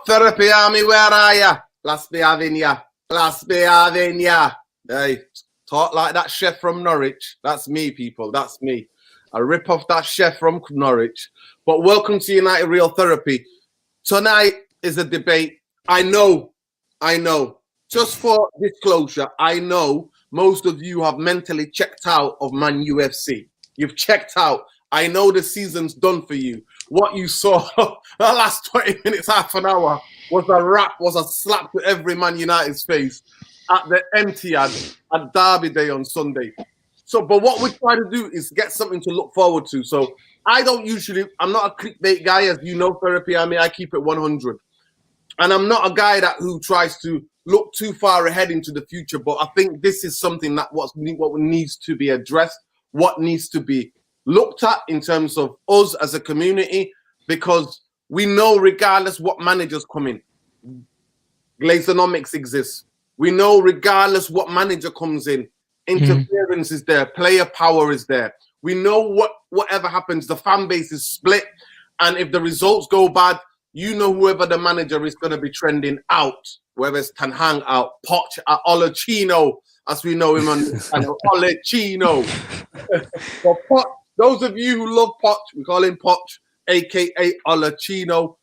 Therapy Army, where are ya? Last be having ya. Last be having ya. Hey, talk like that chef from Norwich. That's me, people. That's me. I rip off that chef from Norwich. But welcome to United Real Therapy. Tonight is a debate. I know. Just for disclosure, I know most of you have mentally checked out of Man UFC. You've checked out. I know the season's done for you. What you saw the last 20 minutes, half an hour, was a rap, was a slap to every Man United's face at the Tenhag at Derby Day on Sunday. So, but what we try to do is get something to look forward to. So I'm not a clickbait guy, as you know, Therapy. I keep it 100. And I'm not a guy who tries to look too far ahead into the future. But I think this is something that what needs to be addressed, what needs to be looked at in terms of us as a community, because we know regardless what managers come in, Glazeronomics exists. We know regardless what manager comes in, interference is there, player power is there. We know whatever happens, the fan base is split, and if the results go bad, you know whoever the manager is going to be trending out, whether it's Tenhag out, Poch at Olachino, as we know him on Olachino. So Poch, those of you who love Poch, we call him Poch, aka Olachino.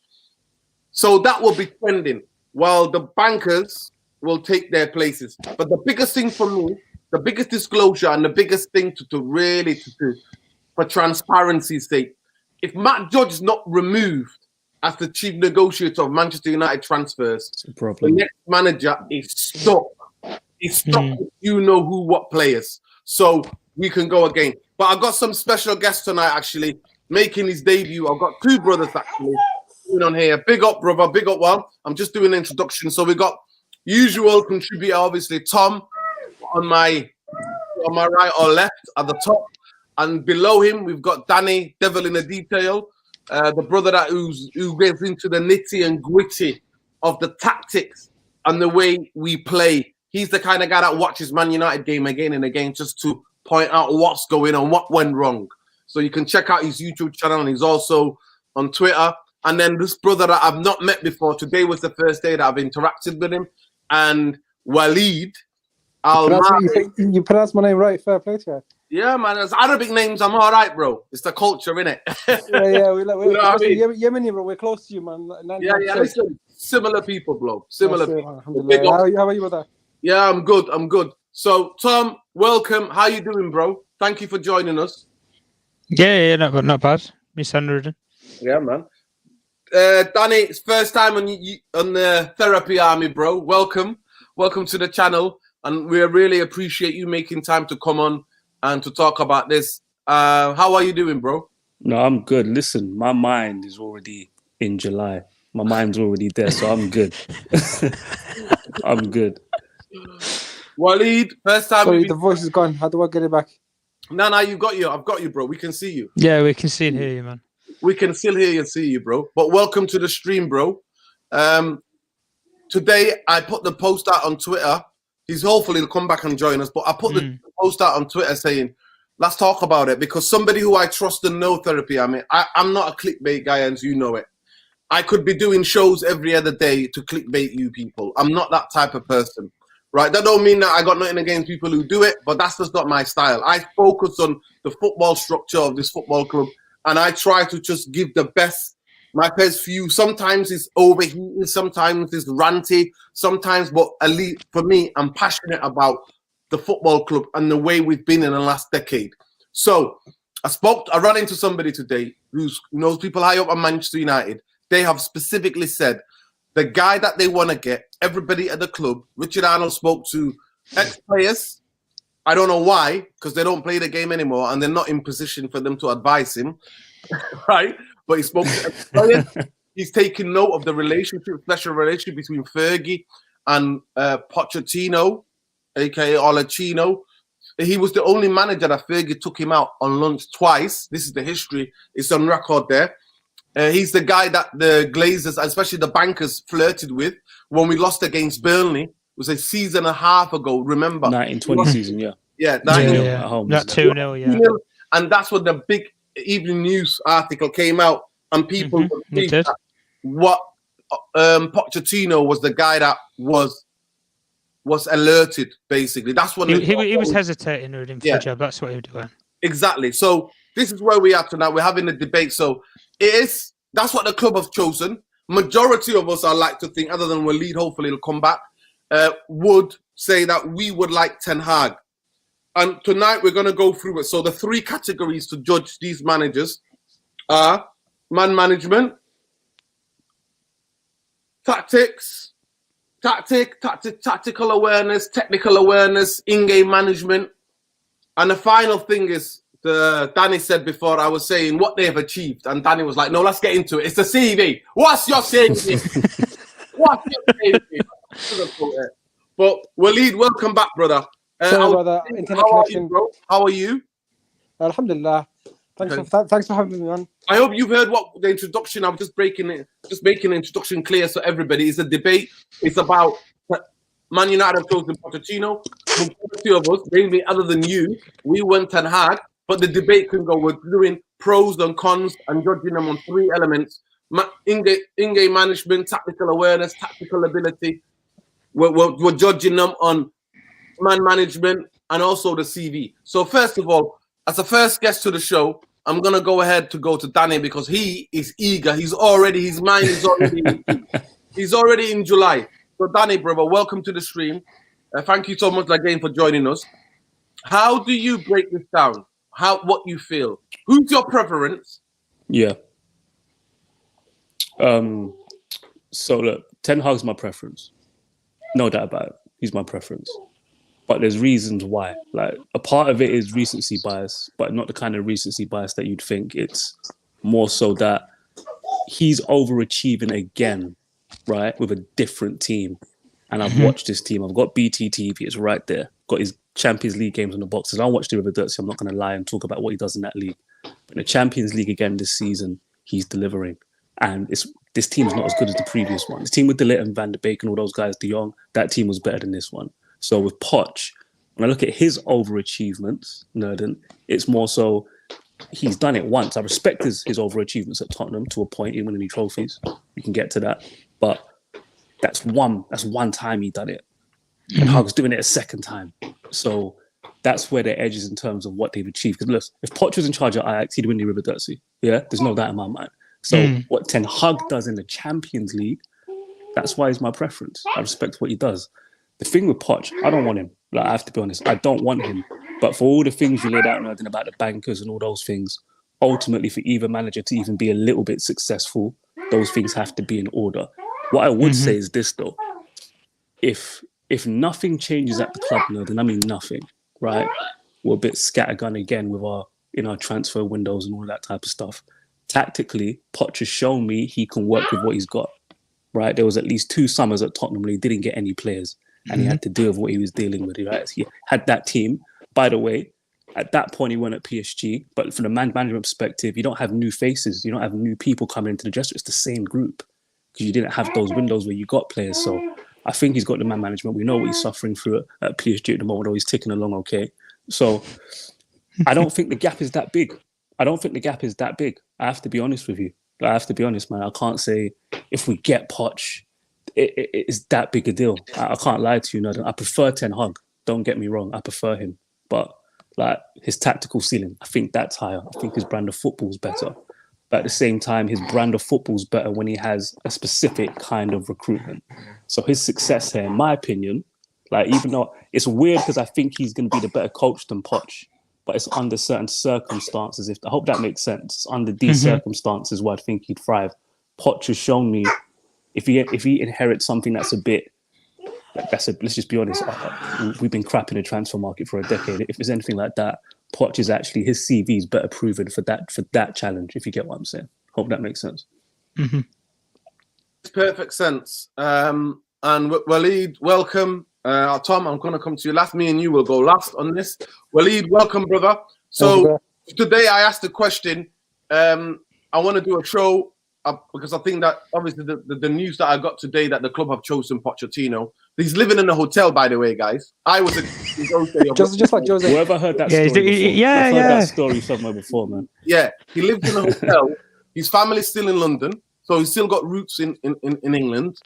So that will be trending, while the bankers will take their places. But the biggest thing for me, the biggest disclosure and the biggest thing to really for transparency's sake, if Matt Judge is not removed as the chief negotiator of Manchester United transfers, the next manager is stuck. He's stuck with you know who, what players. So we can go again. But I've got some special guests tonight, actually, making his debut. I've got two brothers, actually, on here. Big up, brother. Big up, one. I'm just doing an introduction. So we got usual contributor, obviously, Tom, on my right or left at the top. And below him, we've got Danny, Devil in the Detail, the brother who gets into the nitty and gritty of the tactics and the way we play. He's the kind of guy that watches Man United game again and again just to point out what's going on, what went wrong. So you can check out his YouTube channel, and he's also on Twitter. And then this brother that I've not met before, today was the first day that I've interacted with him, and Waleed. You pronounce my name right, fair play to you. Yeah, man, it's Arabic names, I'm all right, bro. It's the culture, innit? yeah, we're Yemeni, bro. We're close to you, man. Listen, similar people, bro. Similar people. How are you with that? Yeah, I'm good. So, Tom, welcome. How you doing, bro? Thank you for joining us. Yeah, not bad. Miss Anderson. Yeah, man. Danny, it's first time on the Therapy Army, bro. Welcome to the channel, and we really appreciate you making time to come on and to talk about this. How are you doing, bro? No, I'm good. Listen, my mind is already in July. My mind's already there, so I'm good. I'm good. Waleed, first time. Sorry, the voice is gone. How do I get it back? No, I've got you, bro. We can see you. Yeah, we can see and hear you, man. We can still hear you and see you, bro. But welcome to the stream, bro. Today, I put the post out on Twitter. Hopefully he'll come back and join us. But I put the post out on Twitter saying, let's talk about it. Because somebody who I trust and know, Therapy, I'm not a clickbait guy, as you know it. I could be doing shows every other day to clickbait you people. I'm not that type of person. Right, that don't mean that I got nothing against people who do it, but that's just not my style. I focus on the football structure of this football club, and I try to just give my best view. Sometimes it's overheated, sometimes it's ranty, but at least for me, I'm passionate about the football club and the way we've been in the last decade. So I ran into somebody today who knows people high up at Manchester United. They have specifically said the guy that they want to get, everybody at the club, Richard Arnold spoke to ex-players. I don't know why, because they don't play the game anymore and they're not in position for them to advise him, right? But he spoke to ex-players. He's taken note of the special relationship between Fergie and Pochettino, a.k.a. Olachino. He was the only manager that Fergie took him out on lunch twice. This is the history. It's on record there. He's the guy that the Glazers, especially the bankers, flirted with when we lost against Burnley. It was a season and a half ago, remember? 1920 season, yeah. Yeah, 2-0 at home. Not 2-0, yeah. And that's when the big Evening News article came out, and people believed that what Pochettino was the guy that was alerted, basically. That's when he was hesitating for the job. That's what he was doing. Exactly. So this is where we are tonight. We're having a debate. So that's what the club have chosen. Majority of us, I like to think, other than Waleed, hopefully he'll come back, would say that we would like Tenhag. And tonight we're going to go through it. So the 3 categories to judge these managers are man management, tactical awareness, technical awareness, in-game management. And the final thing is, Danny said before, I was saying what they have achieved. And Danny was like, no, let's get into it. It's the CV. What's your CV? What's your CV? But Waleed, welcome back, brother. Sorry, brother. Internet connection. Bro? How are you? Alhamdulillah. Thanks for having me on. I hope you've heard what the introduction. I'm just making the introduction clear so everybody. It's a debate. It's about Man United have chosen Pochettino. Majority of us, mainly other than you, we went Tenhag. But the debate can go. We're doing pros and cons and judging them on 3 elements: in-game management, tactical awareness, tactical ability. We're judging them on man management and also the CV. So first of all, as a first guest to the show, I'm gonna go to Danny because he is eager. His mind is already he's already in July. So Danny, brother, welcome to the stream. Thank you so much again for joining us. How do you break this down? What you feel? Who's your preference? Yeah. So look, Ten Hag's my preference. No doubt about it. He's my preference. But there's reasons why. Like, a part of it is recency bias, but not the kind of recency bias that you'd think. It's more so that he's overachieving again, right, with a different team. And I've watched this team. I've got BT TV. It's right there. Got his Champions League games on the boxes. I'll watch the River Dirty. I'm not going to lie and talk about what he does in that league. But in the Champions League again this season, he's delivering. And this team's not as good as the previous one. The team with De Ligt and Van de Beek and all those guys, De Jong, that team was better than this one. So with Poch, when I look at his overachievements, Nerden, it's more so he's done it once. I respect his overachievements at Tottenham to a point. He didn't win any trophies. We can get to that. But that's one time he done it. And Hug's doing it a second time. So that's where their edge is in terms of what they've achieved. Because look, if Poch was in charge of Ajax, he'd win the River Dirty. Yeah, there's no doubt in my mind. So what Ten Hag does in the Champions League, that's why he's my preference. I respect what he does. The thing with Poch, I don't want him. Like, I have to be honest, I don't want him. But for all the things you laid out, Nerden, about the bankers and all those things, ultimately for either manager to even be a little bit successful, those things have to be in order. What I would say is this, though. If nothing changes at the club, Nerden, I mean nothing, right? We're a bit scattergun again with our transfer windows and all that type of stuff. Tactically, Poch has shown me he can work with what he's got, right? There was at least 2 summers at Tottenham where he didn't get any players. And he had to deal with what he was dealing with. Right? He had that team. By the way, at that point, he went at PSG. But from the management perspective, you don't have new faces. You don't have new people coming into the dressing room. It's the same group because you didn't have those windows where you got players. So I think he's got the man management. We know what he's suffering through at PSG at the moment, though he's ticking along okay. So I don't think the gap is that big. I have to be honest with you. I have to be honest, man. I can't say if we get Poch, it's that big a deal. I can't lie to you, no. I prefer Ten Hag. Don't get me wrong. I prefer him. But like his tactical ceiling, I think that's higher. I think his brand of football is better. But at the same time, his brand of football is better when he has a specific kind of recruitment. So his success here, in my opinion, like even though it's weird because I think he's going to be the better coach than Poch, but it's under certain circumstances. I hope that makes sense. It's under these circumstances where I think he'd thrive. Poch has shown me if he inherits something that's a bit, let's just be honest, we've been crap in the transfer market for a decade. If there's anything like that, Poch is actually, his CV is better proven for that challenge, if you get what I'm saying. Hope that makes sense. Perfect sense. And Waleed, welcome. Tom, I'm going to come to you last. Me and you will go last on this. Waleed, welcome, brother. So today I asked the question. I want to do a show because I think that obviously the news that I got today that the club have chosen Pochettino. He's living in a hotel, by the way, guys. I was just like Jose. Whoever heard that story before? I've heard that story somewhere before, man. Yeah, he lives in a hotel. His family's still in London. so he's still got roots in England.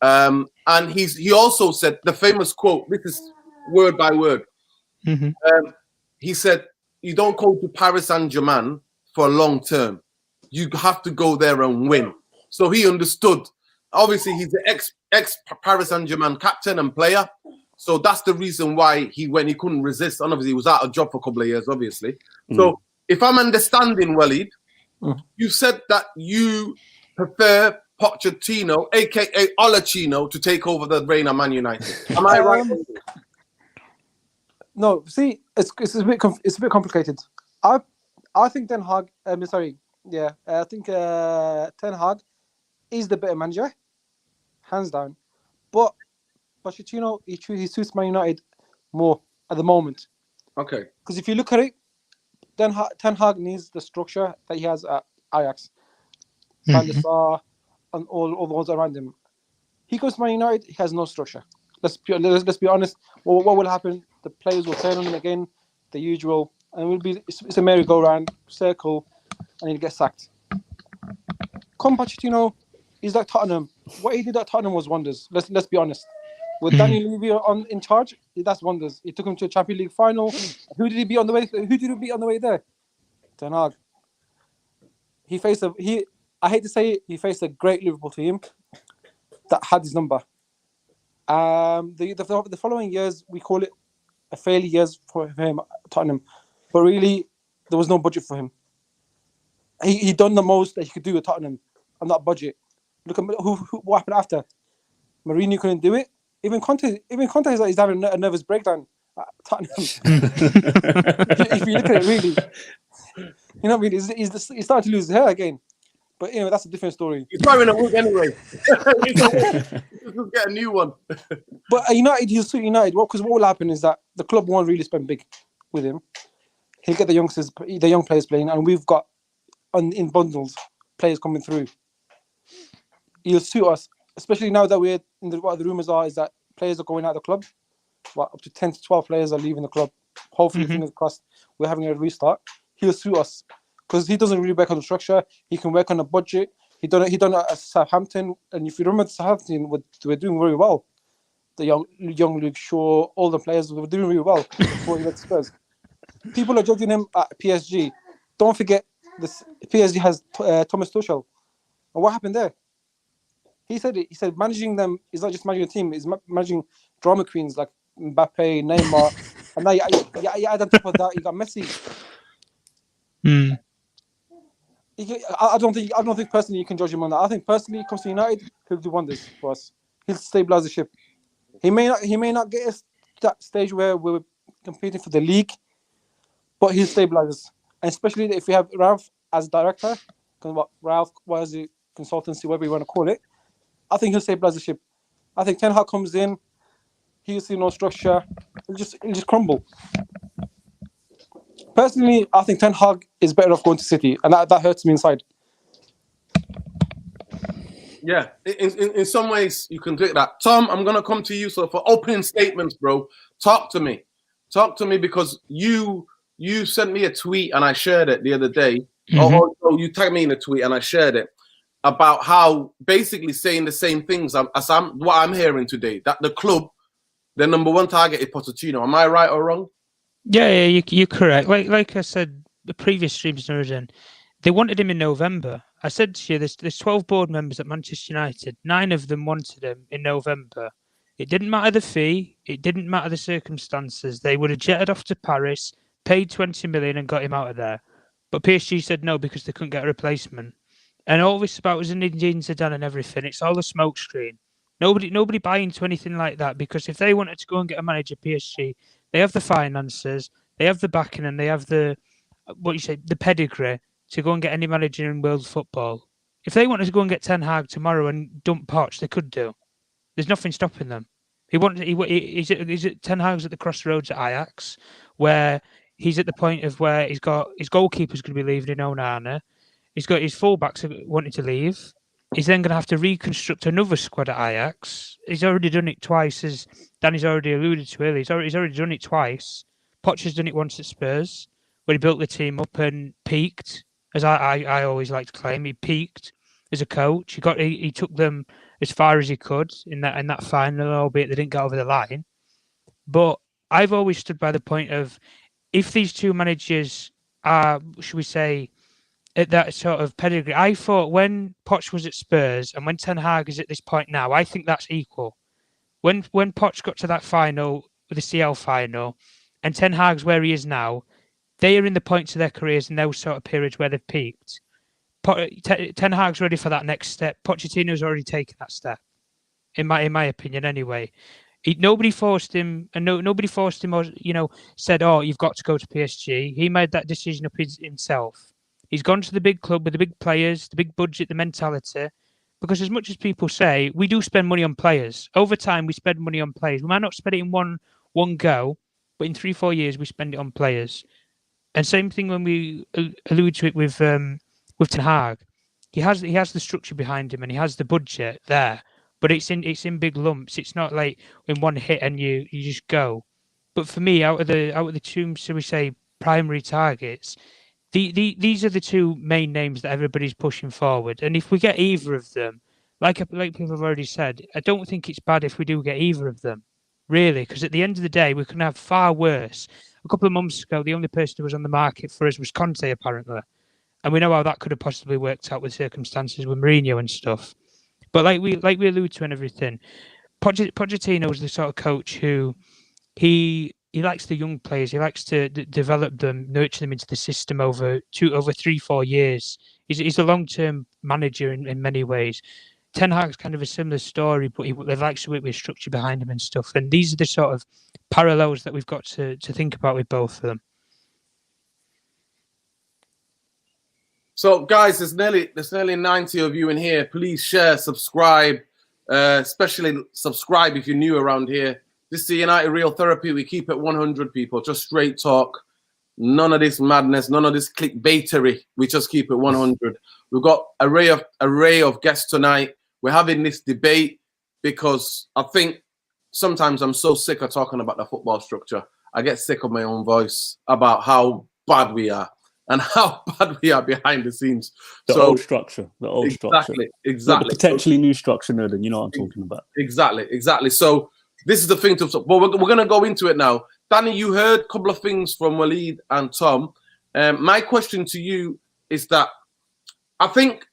And he also said the famous quote. This is word by word. He said, "You don't go to Paris Saint-Germain for a long term. You have to go there and win." So he understood. Obviously, he's the ex Paris Saint-Germain captain and player. So that's the reason why he couldn't resist. And obviously, he was out of job for a couple of years, obviously. So if I'm understanding, Walid, you said that you prefer Pochettino, aka Olachino, to take over the reign of Man United. Am I right? No, see, it's a bit complicated. I think Ten Hag. I think Ten Hag is the better manager, hands down. But Pochettino, he suits Man United more at the moment. Okay. Because if you look at it, Ten Hag needs the structure that he has at Ajax, Van der Sar, and all the ones around him. He goes to Man United, he has no structure. Let's be honest. What will happen? The players will turn on him again, the usual, and it's a merry-go-round circle, and he'll get sacked. Come Pochettino, he's like Tottenham. What he did at Tottenham was wonders. Let's be honest. With Daniel Levy in charge, that's wonders. He took him to a Champions League final. Who did he beat on the way? Who did he beat on the way there? Ten Hag. I hate to say it, he faced a great Liverpool team that had his number. The following years, we call it a failure years for him at Tottenham, but really there was no budget for him. He done the most that he could do at Tottenham on that budget. Look at what happened after. Mourinho couldn't do it. Even Conte is having a nervous breakdown at Tottenham. if you look at it, really, you know what I mean? He's starting to lose his hair again. But anyway, that's a different story. He's wearing a wig anyway. Just get a new one. But at United, he'll suit United. Because what will happen is that the club won't really spend big with him. He'll get the young players playing, and we've got in bundles players coming through. He'll suit us, especially now that what the rumours are is that players are going out of the club. Up to 10 to 12 players are leaving the club. Hopefully, fingers crossed, we're having a restart. He'll suit us. Because he doesn't really work on the structure. He can work on a budget. He done it at Southampton. And if you remember, Southampton were doing very well. The young Luke Shaw, all the players were doing really well before he went to Spurs. People are judging him at PSG. Don't forget, this PSG has Thomas Tuchel. And what happened there? He said it. He said managing them is not just managing a team. It's managing drama queens like Mbappe, Neymar. And now you add on top of that, you got Messi. I don't think personally you can judge him on that. I think personally, he comes to United, he'll do wonders for us. He'll stabilise the ship. He may not get us to that stage where we're competing for the league, but he'll stabilise us. And especially if we have Ralph as director, because Ralph was the consultancy, whatever you want to call it, I think he'll stabilise the ship. I think Ten Hag comes in, he'll see no structure, he'll just crumble. Personally, I think Ten Hag is better off going to City, and that hurts me inside. Yeah, in some ways you can take that. Tom, I'm gonna come to you. So for opening statements, bro, talk to me because you sent me a tweet and I shared it the other day. Or you tagged me in a tweet and I shared it about how basically saying the same things as what I'm hearing today. That the club, their number one target is Pochettino. Am I right or wrong? Yeah, you're correct. Like I said, the previous streams they wanted him in November. I said to you, there's 12 board members at Manchester United. 9 of them wanted him in November. It didn't matter the fee. It didn't matter the circumstances. They would have jetted off to Paris, paid 20 million and got him out of there. But PSG said no because they couldn't get a replacement. And all this about Zinedine Zidane and everything, it's all a smokescreen. Nobody buy into anything like that because if they wanted to go and get a manager, PSG, they have the finances, they have the backing, and they have the pedigree to go and get any manager in world football. If they wanted to go and get Ten Hag tomorrow and dump Poch, they could do. There's nothing stopping them. He's at Ten Hag's at the crossroads at Ajax, where he's at the point of where he's got his goalkeeper's going to be leaving in Onana. He's got his fullbacks wanting to leave. He's then going to have to reconstruct another squad at Ajax. He's already done it twice, as Danny's already alluded to earlier. He's already done it twice. Poch has done it once at Spurs, where he built the team up and peaked, as I always like to claim. He peaked, as a coach. He took them as far as he could in that final, albeit they didn't get over the line. But I've always stood by the point of, if these two managers are, should we say, at that sort of pedigree. I thought when Poch was at Spurs and when Ten Hag is at this point now, I think that's equal. When Poch got to that final, the CL final, and Ten Hag's where he is now, they are in the points of their careers in those sort of periods where they've peaked. Ten Hag's ready for that next step. Pochettino's already taken that step, in my opinion, anyway. Nobody forced him, and nobody forced him, or said, "Oh, you've got to go to PSG." He made that decision up himself. He's gone to the big club with the big players, the big budget, the mentality. Because as much as people say, we do spend money on players. Over time, we spend money on players. We might not spend it in one go, but in 3-4 years, we spend it on players. And same thing when we allude to it with Ten Hag. He has the structure behind him and he has the budget there, but it's in big lumps. It's not like in one hit and you just go. But for me, out of the two, so we say, primary targets, these are the two main names that everybody's pushing forward. And if we get either of them, like people have already said, I don't think it's bad if we do get either of them, really, because at the end of the day, we can have far worse. A couple of months ago, the only person who was on the market for us was Conte, apparently. And we know how that could have possibly worked out with circumstances with Mourinho and stuff. But like we allude to and everything, Pochettino is the sort of coach who he likes the young players. He likes to develop them, nurture them into the system over 3-4 years. He's a long-term manager in many ways. Ten Hag's kind of a similar story, but he likes to work with structure behind him and stuff. And these are the sort of parallels that we've got to think about with both of them. So, guys, there's nearly 90 of you in here. Please share, subscribe, especially subscribe if you're new around here. This is the United Real Therapy. We keep it 100, people. Just straight talk. None of this madness. None of this clickbaitery. We just keep it 100. We've got array of guests tonight. We're having this debate because I think sometimes I'm so sick of talking about the football structure. I get sick of my own voice about how bad we are and how bad we are behind the scenes. The old structure. Exactly. Not the potentially new structure, Nerden. You know what I'm talking about. Exactly. So this is the thing well, we're going to go into it now. Danny, you heard a couple of things from Waleed and Tom. My question to you is that I think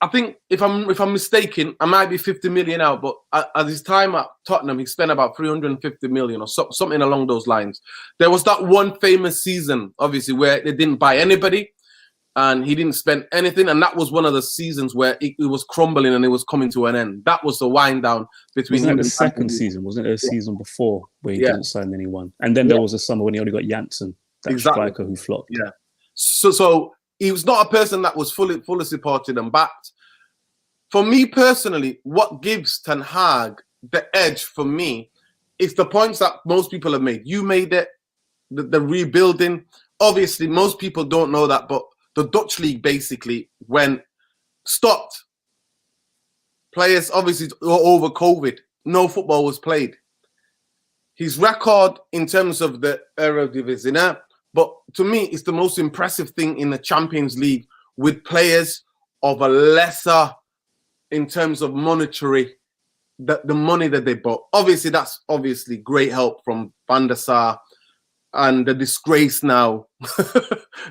if I'm mistaken, I might be 50 million out, but at his time at Tottenham, he spent about 350 million or something along those lines. There was that one famous season, obviously, where they didn't buy anybody and he didn't spend anything. And that was one of the seasons where it was crumbling and it was coming to an end. That was the wind down between him and the second season, wasn't it? A season before where he didn't sign anyone. And then there was a summer when he only got Janssen, that striker who flopped. Yeah. So he was not a person that was fully supported and backed. For me personally, what gives Ten Hag the edge for me is the points that most people have made. You made it, the rebuilding. Obviously, most people don't know that, but the Dutch league basically stopped. Players obviously over COVID, no football was played. His record in terms of the Eredivisie, but to me, it's the most impressive thing in the Champions League with players of a lesser, in terms of monetary, the money that they bought. Obviously, that's great help from Van der Sar and the disgrace now.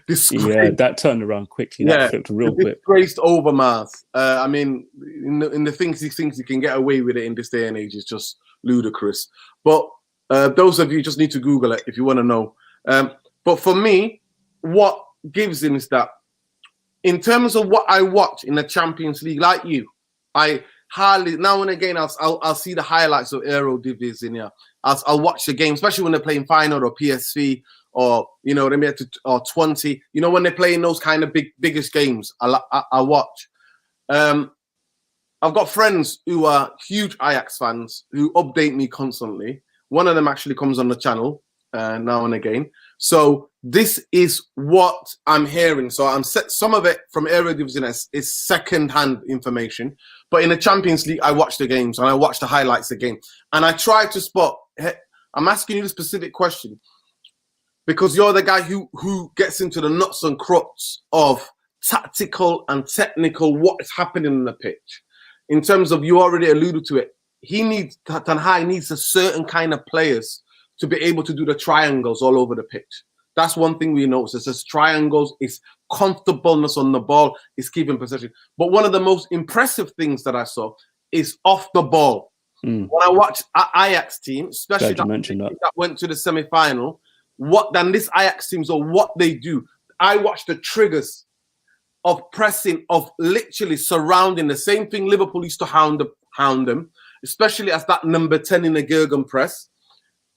Yeah, that turned around quickly. That flipped real quick. Disgraced Overmars. I mean, in the things he thinks he can get away with it in this day and age is just ludicrous. But those of you just need to Google it if you want to know. But for me, what gives him is that in terms of what I watch in the Champions League, like you, I hardly, now and again, I'll see the highlights of Eredivisie. Yeah, I'll watch the game, especially when they're playing final or PSV or, you know, they made it to, or 20. You know, when they're playing those kind of biggest games, I watch. I've got friends who are huge Ajax fans who update me constantly. One of them actually comes on the channel now and again. So this is what I'm hearing. So I'm some of it from Eredivisie is second-hand information. But in the Champions League, I watch the games and I watch the highlights again. And I try to spot. I'm asking you the specific question because you're the guy who gets into the nuts and crusts of tactical and technical what is happening on the pitch. In terms of, you already alluded to it, Tenhag needs a certain kind of players to be able to do the triangles all over the pitch. That's one thing we notice. It's just triangles, it's comfortableness on the ball, it's keeping possession. But one of the most impressive things that I saw is off the ball. When I watch Ajax team, especially that went to the semi-final, this Ajax teams or what they do, I watch the triggers of pressing, of literally surrounding, the same thing Liverpool used to hound them, especially as that number 10 in the Jurgen press.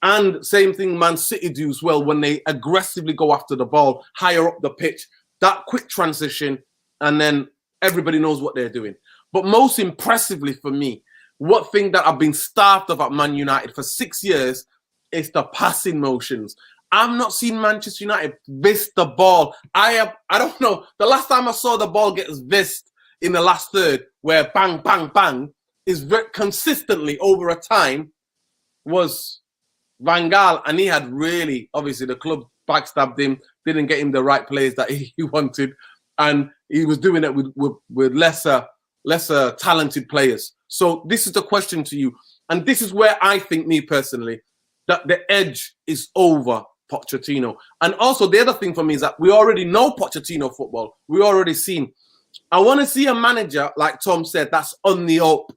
And same thing Man City do as well when they aggressively go after the ball, higher up the pitch, that quick transition, and then everybody knows what they're doing. But most impressively for me, what thing that I've been starved of at Man United for 6 years is the passing motions. I'm not seeing Manchester United vist the ball. I don't know. The last time I saw the ball get vist in the last third, where bang, bang, bang, is very consistently over a time, was Van Gaal, and he had really, obviously, the club backstabbed him, didn't get him the right players that he wanted, and he was doing it with lesser talented players. So this is the question to you, and this is where I think, me personally, that the edge is over Pochettino. And also the other thing for me is that we already know Pochettino football. We already seen. I want to see a manager, like Tom said, that's on the up.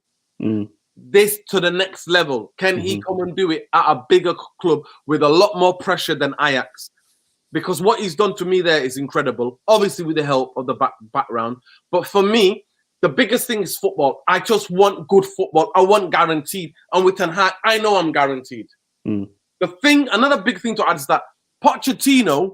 This to the next level. Can he come and do it at a bigger club with a lot more pressure than Ajax? Because what he's done to me there is incredible, obviously with the help of the background. But for me, the biggest thing is football. I just want good football. I want guaranteed. And with Tenhag, I know I'm guaranteed. Another big thing to add is that Pochettino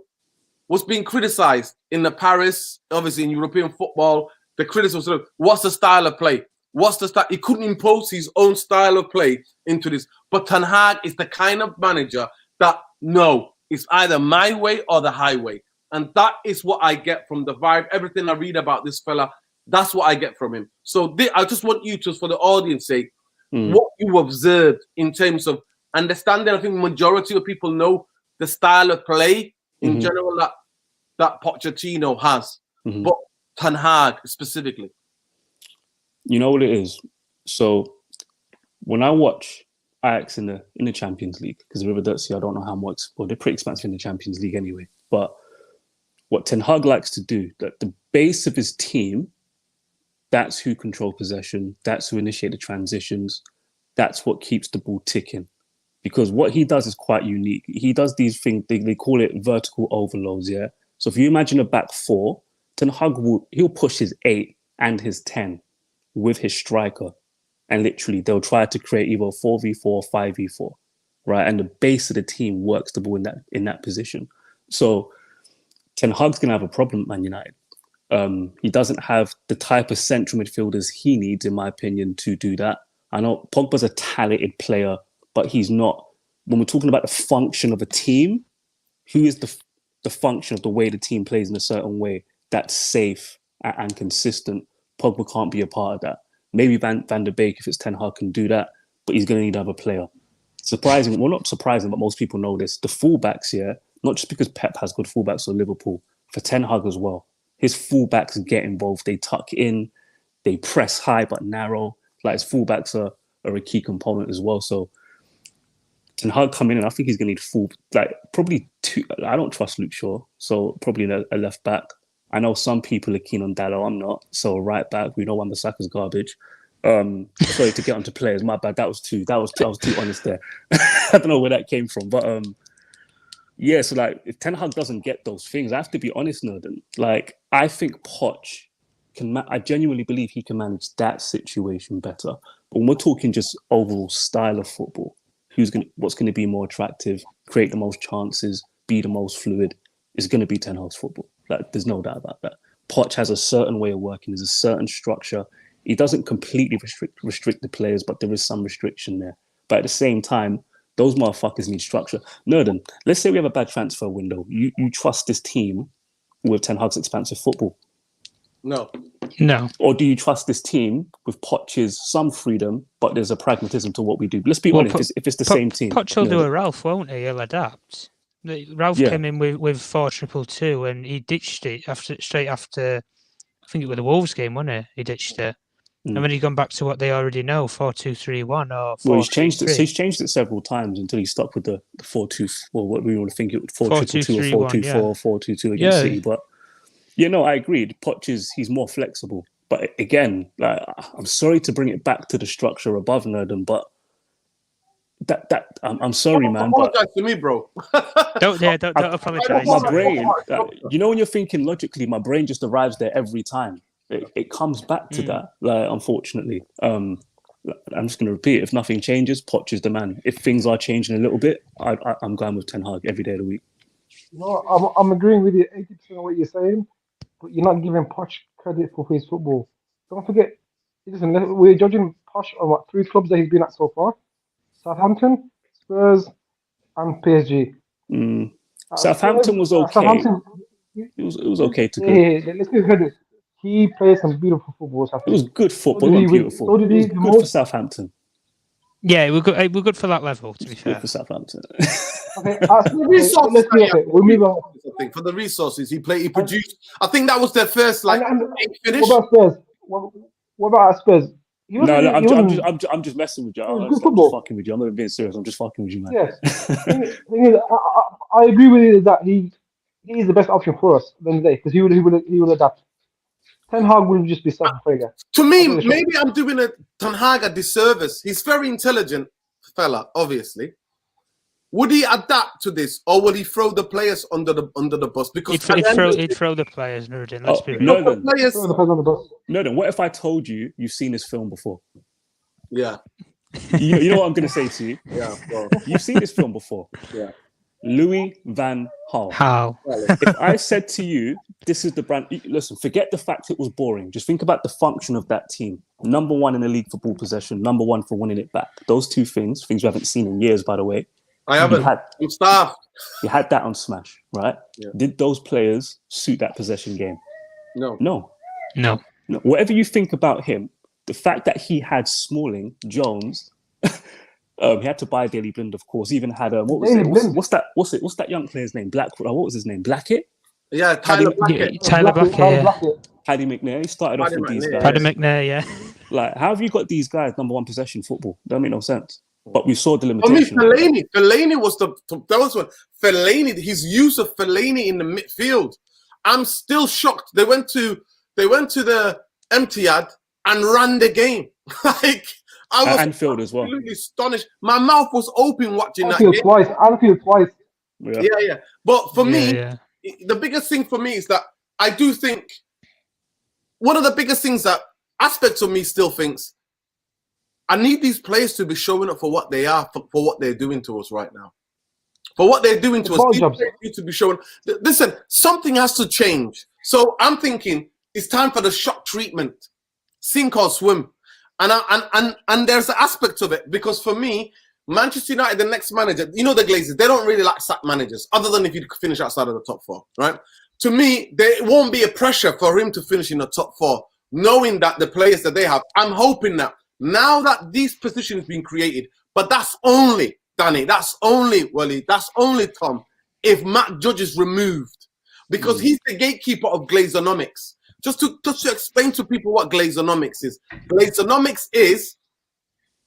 was being criticized in the Paris, obviously in European football. The criticism was, what's the style of play? What's the style? He couldn't impose his own style of play into this. But Tenhag is the kind of manager that, no, it's either my way or the highway. And that is what I get from the vibe. Everything I read about this fella, that's what I get from him. So I just want you to, for the audience sake, what you observed in terms of understanding. I think majority of people know the style of play in general that Pochettino has, but Tenhag specifically. You know what it is? So when I watch Ajax in the Champions League, because Riverdutsi, I don't know how much, well, they're pretty expensive in the Champions League anyway, but what Tenhag likes to do, that the base of his team, that's who control possession, that's who initiate the transitions, that's what keeps the ball ticking. Because what he does is quite unique. He does these things, they call it vertical overloads, yeah? So if you imagine a back four, Tenhag he'll push his 8 and his 10 with his striker. And literally, they'll try to create either 4v4 or 5v4, right? And the base of the team works the ball in that position. So Tenhag's going to have a problem at Man United. He doesn't have the type of central midfielders he needs, in my opinion, to do that. I know Pogba's a talented player, but he's not. When we're talking about the function of a team, who is the function of the way the team plays in a certain way that's safe and consistent? Pogba can't be a part of that. Maybe Van der Beek, if it's Tenhag, can do that, but he's going to need another player. Surprising, well, not surprising, but most people know this. The fullbacks here, not just because Pep has good fullbacks or Liverpool, for Tenhag as well. His fullbacks get involved. They tuck in, they press high but narrow. Like his fullbacks are a key component as well. So Tenhag coming in, I think he's going to need probably 2. I don't trust Luke Shaw, so probably a left back. I know some people are keen on Dallo. I'm not. So right back, we know Wan-Bissaka's garbage. Sorry to get onto players. My bad. I was too honest there. I don't know where that came from, but yeah. So like, if Tenhag doesn't get those things, I have to be honest, Nerden. Like, I think Poch can. I genuinely believe he can manage that situation better. But when we're talking just overall style of football, what's going to be more attractive, create the most chances, be the most fluid, is going to be Tenhag's football. Like, there's no doubt about that. Poch has a certain way of working. There's a certain structure. He doesn't completely restrict the players, but there is some restriction there. But at the same time, those motherfuckers need structure. Nerden, let's say we have a bad transfer window. You trust this team with Tenhag's expansive football? No. Or do you trust this team with Poch's some freedom, but there's a pragmatism to what we do? Let's be honest, if it's the same team. Poch will do a Ralph, won't he? He'll adapt. Ralph came in with 4-2-2 and he ditched it straight after think it was the Wolves game, wasn't it? He ditched it. And then he's gone back to what they already know, 4-2-3-1 or 4-3-3. Well, he's changed it. He's changed it several times until he stuck with the 4-2. Well, what we want to think it would 4-2-2 or 4-2-4 or 4-2-2 against City. But I agreed. Poch he's more flexible. But again, like, I'm sorry to bring it back to the structure above Nerdum, but I'm sorry, man. Apologize to me, bro. Don't apologize. My brain, when you're thinking logically, my brain just arrives there every time. It comes back to that, like, unfortunately. I'm just going to repeat it. If nothing changes, Poch is the man. If things are changing a little bit, I'm going with Tenhag every day of the week. I'm agreeing with you 80% of what you're saying, but you're not giving Poch credit for his football. Don't forget, listen, we're judging Poch on what 3 clubs that he's been at so far: Southampton, Spurs, and PSG. Southampton was okay. Southampton, it was okay to good. Yeah, let's give credit. He played some beautiful football. It was good football, not beautiful. So did he. It was good for Southampton. Yeah, we're good for that level, to be fair. Good for Southampton. Okay, we'll move on. I think for the resources he produced. I think that was their first finish. What about Spurs? What about Spurs? I'm just messing with you. I'm just fucking with you. I'm not even being serious. I'm just fucking with you, man. Yes. Thing is, I agree with you that he is the best option for us at the end of the day, because he will adapt. Ten Hag will just be self-failure. To me, maybe I'm doing Ten Hag a disservice. He's very intelligent fella, obviously. Would he adapt to this, or will he throw the players under the bus? Because he'd throw the players, Nurdin. Let's be real. No, what if I told you you've seen this film before? Yeah. You know what I'm going to say to you? Yeah. Well. You've seen this film before. Yeah. Louis van Gaal. How? If I said to you, this is the brand. Listen, forget the fact it was boring. Just think about the function of that team. Number 1 in the league for ball possession. Number 1 for winning it back. Those 2 things we haven't seen in years, by the way. I haven't. I'm staffed. You had that on Smash, right? Yeah. Did those players suit that possession game? No. Whatever you think about him, the fact that he had Smalling, Jones, he had to buy Daley Blind, of course. He even had what's that young player's name? What was his name? Blackett? Yeah, Tyler Blackett. Tyler Blackett. Paddy McNair. He started off with these guys. Paddy McNair, yeah. Like, how have you got these guys number 1 possession football? That make no sense. But we saw the limitation. Fellaini was that was one. Fellaini, his use of Fellaini in the midfield. I'm still shocked. They went to the Etihad and ran the game. Like, I was Anfield as well. Absolutely astonished. My mouth was open watching that game. Anfield twice. Yeah. But for me, the biggest thing for me is that I do think one of the biggest things that aspects of me still thinks, I need these players to be showing up for what they are, for what they're doing to us right now. For what they're doing to us, these players need to be showing. Listen, something has to change. So I'm thinking it's time for the shock treatment, sink or swim. And there's an aspect of it, because for me, Manchester United, the next manager, the Glazers, they don't really like sack managers, other than if you finish outside of the top 4, right? To me, there won't be a pressure for him to finish in the top 4, knowing that the players that they have. I'm hoping that now that these positions been created, but that's only, Danny, that's only, Wally, that's only, Tom, if Matt Judge is removed, because he's the gatekeeper of Glazeronomics. Just to explain to people what Glazeronomics is. Glazeronomics is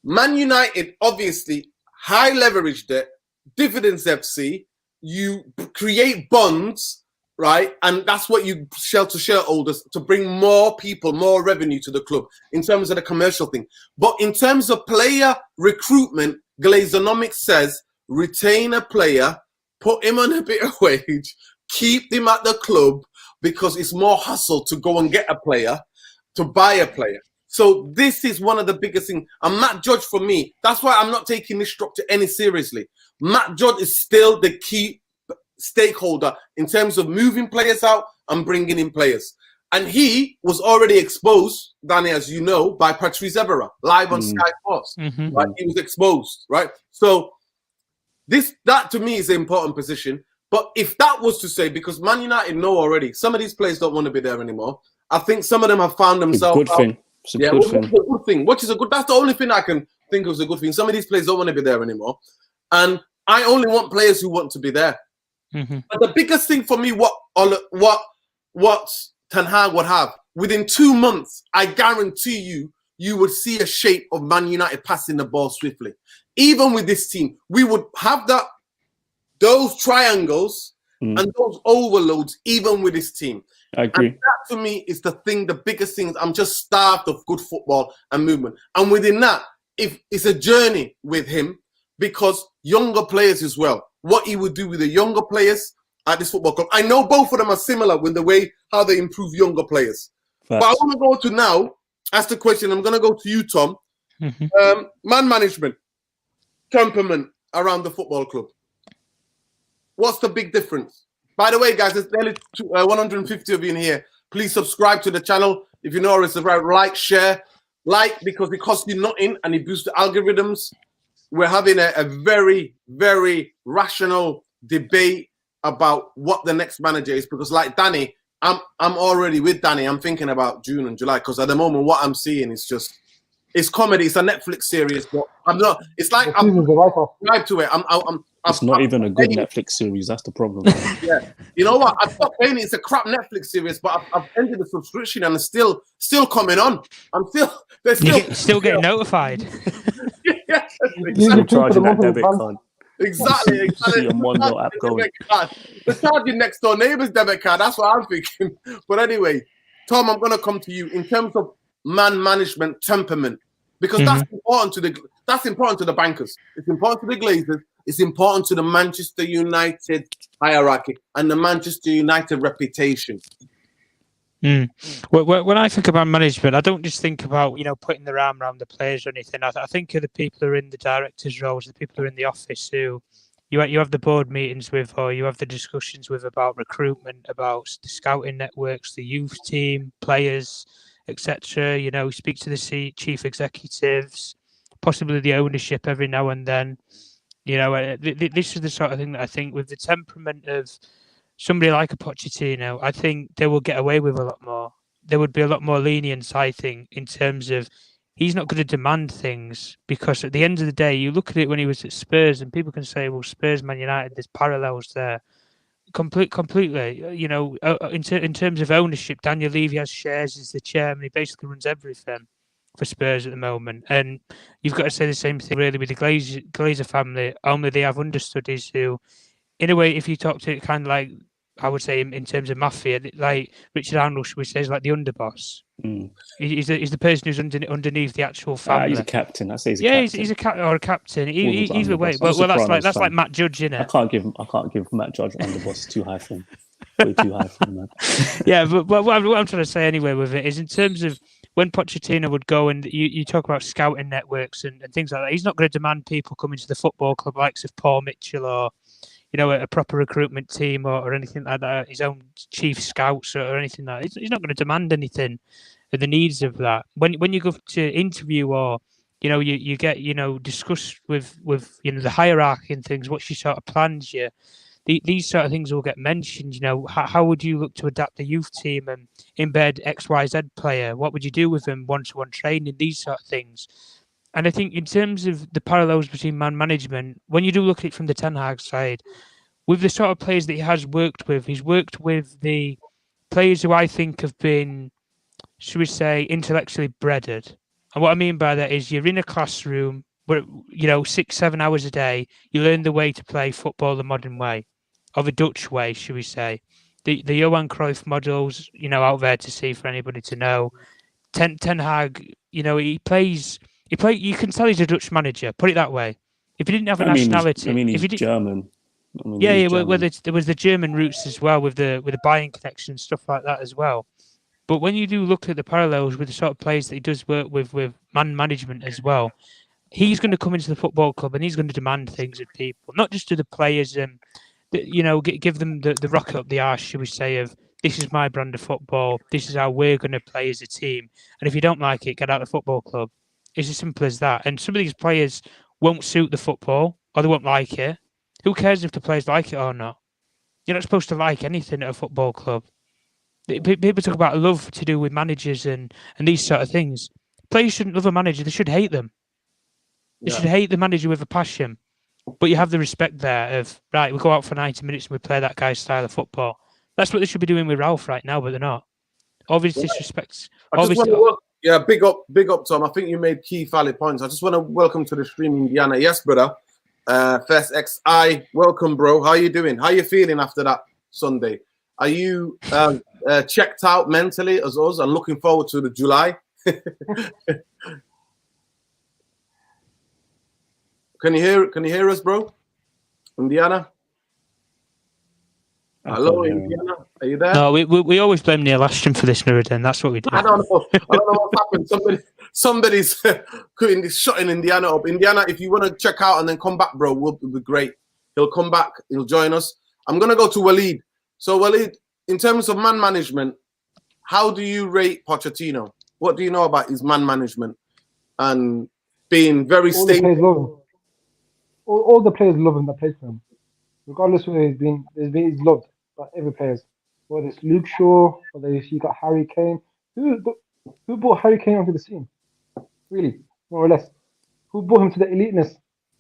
Man United, obviously, high leverage debt, dividends FC, you create bonds, right? And that's what you sell to shareholders to bring more people, more revenue to the club in terms of the commercial thing. But in terms of player recruitment, Glazeronomics says retain a player, put him on a bit of wage, keep him at the club, because it's more hustle to go and get a player, to buy a player. So this is one of the biggest things. And Matt Judge, for me, that's why I'm not taking this structure any seriously. Matt Judge is still the key stakeholder in terms of moving players out and bringing in players. And he was already exposed, Danny, as you know, by Patrice Evra, live on Sky Sports. Right? He was exposed, right? So that to me is an important position. But if that was to say, because Man United know already, some of these players don't want to be there anymore. I think some of them have found themselves. Good thing. It's a good thing. Which is a good. That's the only thing I can think of as a good thing. Some of these players don't want to be there anymore, and I only want players who want to be there. But the biggest thing for me, what Ten Hag would have, within 2 months, I guarantee you would see a shape of Man United passing the ball swiftly. Even with this team, we would have those triangles and those overloads, even with this team. I agree. And that, to me, is the biggest thing. I'm just starved of good football and movement. And within that, if it's a journey with him, because younger players as well, what he would do with the younger players at this football club. I know both of them are similar with the way how they improve younger players. Facts. But I want to go to now, ask the question. I'm going to go to you, Tom. Man management, temperament around the football club. What's the big difference? By the way, guys, there's nearly 150 of you in here. Please subscribe to the channel. If you know it's about like, share, because it costs you nothing and it boosts the algorithms. We're having a very, very rational debate about what the next manager is, because like Danny, I'm already with Danny. I'm thinking about June and July, because at the moment what I'm seeing is just, it's comedy. It's a Netflix series, but I'm not. It's like I'm subscribed to it. It's not even a good Netflix series. That's the problem. Yeah, you know what? I stopped paying it. It's a crap Netflix series, but I've ended the subscription and it's still coming on. They're still getting notified. Yeah, Still charging that debit card. Exactly. See your Mondo app going. They're charging next door neighbor's debit card. That's what I'm thinking. But anyway, Tom, I'm gonna come to you in terms of man management temperament, because that's important to the bankers. It's important to the Glazers. It's important to the Manchester United hierarchy and the Manchester United reputation. When I think about management, I don't just think about, putting their arm around the players or anything. I think of the people who are in the directors' roles, the people who are in the office who you have the board meetings with, or you have the discussions with about recruitment, about the scouting networks, the youth team, players, etc. Speak to the chief executives, possibly the ownership every now and then. This is the sort of thing that I think with the temperament of somebody like a Pochettino, I think they will get away with a lot more. There would be a lot more lenience, I think, in terms of he's not going to demand things, because at the end of the day, you look at it when he was at Spurs and people can say, well, Spurs, Man United, there's parallels there. Completely. In terms of ownership, Daniel Levy has shares as the chairman. He basically runs everything for Spurs at the moment. And you've got to say the same thing really with the Glazer family. Only they have understudies who, in a way, if you talk to it kind of like, I would say in terms of mafia, like Richard Arnold, should we say, is like the underboss. He's the person who's underneath the actual family. He's a captain. I say he's a captain. He's a captain or a captain. Either way. Well, that's like Matt Judge, isn't it? I can't give Matt Judge underboss. Too high for him. Way too high for him, man. Yeah, but what I'm trying to say anyway with it is in terms of when Pochettino would go and you talk about scouting networks and things like that, he's not going to demand people coming to the football club likes of Paul Mitchell or a proper recruitment team or anything like that, his own chief scouts or anything like that. He's not going to demand anything of the needs of that. When you go to interview or, you get, discuss with the hierarchy and things, what's your sort of plans, these sort of things will get mentioned. How would you look to adapt the youth team and embed XYZ player? What would you do with them one-to-one training? These sort of things. And I think in terms of the parallels between man management, when you do look at it from the Tenhag side, with the sort of players that he has worked with, he's worked with the players who I think have been, should we say, intellectually breaded. And what I mean by that is you're in a classroom where, 6-7 hours a day, you learn the way to play football the modern way, or the Dutch way, should we say. The Johan Cruyff models, out there to see for anybody to know. Ten Hag, he plays... You can tell he's a Dutch manager. Put it that way. If he didn't have a nationality, he's German. Well, there was the German roots as well with the Bayern connection and stuff like that as well. But when you do look at the parallels with the sort of players that he does work with man management as well, he's going to come into the football club and he's going to demand things of people, not just to the players and give them the rocket up the arse, should we say, of this is my brand of football, this is how we're going to play as a team, and if you don't like it, get out of the football club. It's as simple as that. And some of these players won't suit the football or they won't like it. Who cares if the players like it or not? You're not supposed to like anything at a football club. People talk about love to do with managers and these sort of things. Players shouldn't love a manager. They should hate them. They should hate the manager with a passion. But you have the respect there of, right, we go out for 90 minutes and we play that guy's style of football. That's what they should be doing with Ralph right now, but they're not. obvious disrespects. I just Obviously, want to big up, Tom. I think you made key valid points. I just want to welcome to the stream, Indiana. Yes, brother. First XI, welcome, bro. How you doing? How you feeling after that Sunday? Are you checked out mentally as us and looking forward to the July? Can you hear us, bro? Indiana? Hello, Indiana. Are you there? no, we always blame Neil Ashton for this, Nuruddin. That's what we do. I don't know what's happened. Somebody's shutting Indiana up. Indiana, if you want to check out and then come back, bro, it'll be great. He'll come back. He'll join us. I'm gonna go to Waleed. So Waleed, in terms of man management, how do you rate Pochettino? What do you know about his man management and being very stable? All the players love him that plays for him, regardless of where he's loved by every player. Whether it's Luke Shaw, whether you got Harry Kane. Who brought Harry Kane onto the scene? Really, more or less. Who brought him to the eliteness?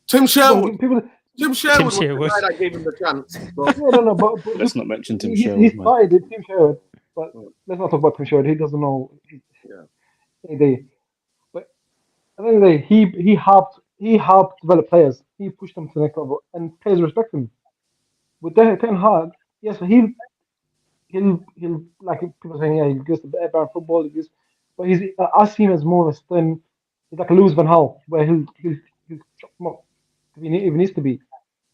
Tim Sherwood. Tim Sherwood was the guy that gave him the chance. But... No, but let's not mention Tim Sherwood. He started with Tim Sherwood, but let's not talk about Tim Sherwood. He doesn't know any day. But at the end of the day, he helped develop players. He pushed them to the next level, and players respect him. With Tenhag, yes, he'll like people saying, yeah, he gives the better football. But I see him as more of a stern. He's like a Louis van Gaal, where he'll chop him up if he needs to be.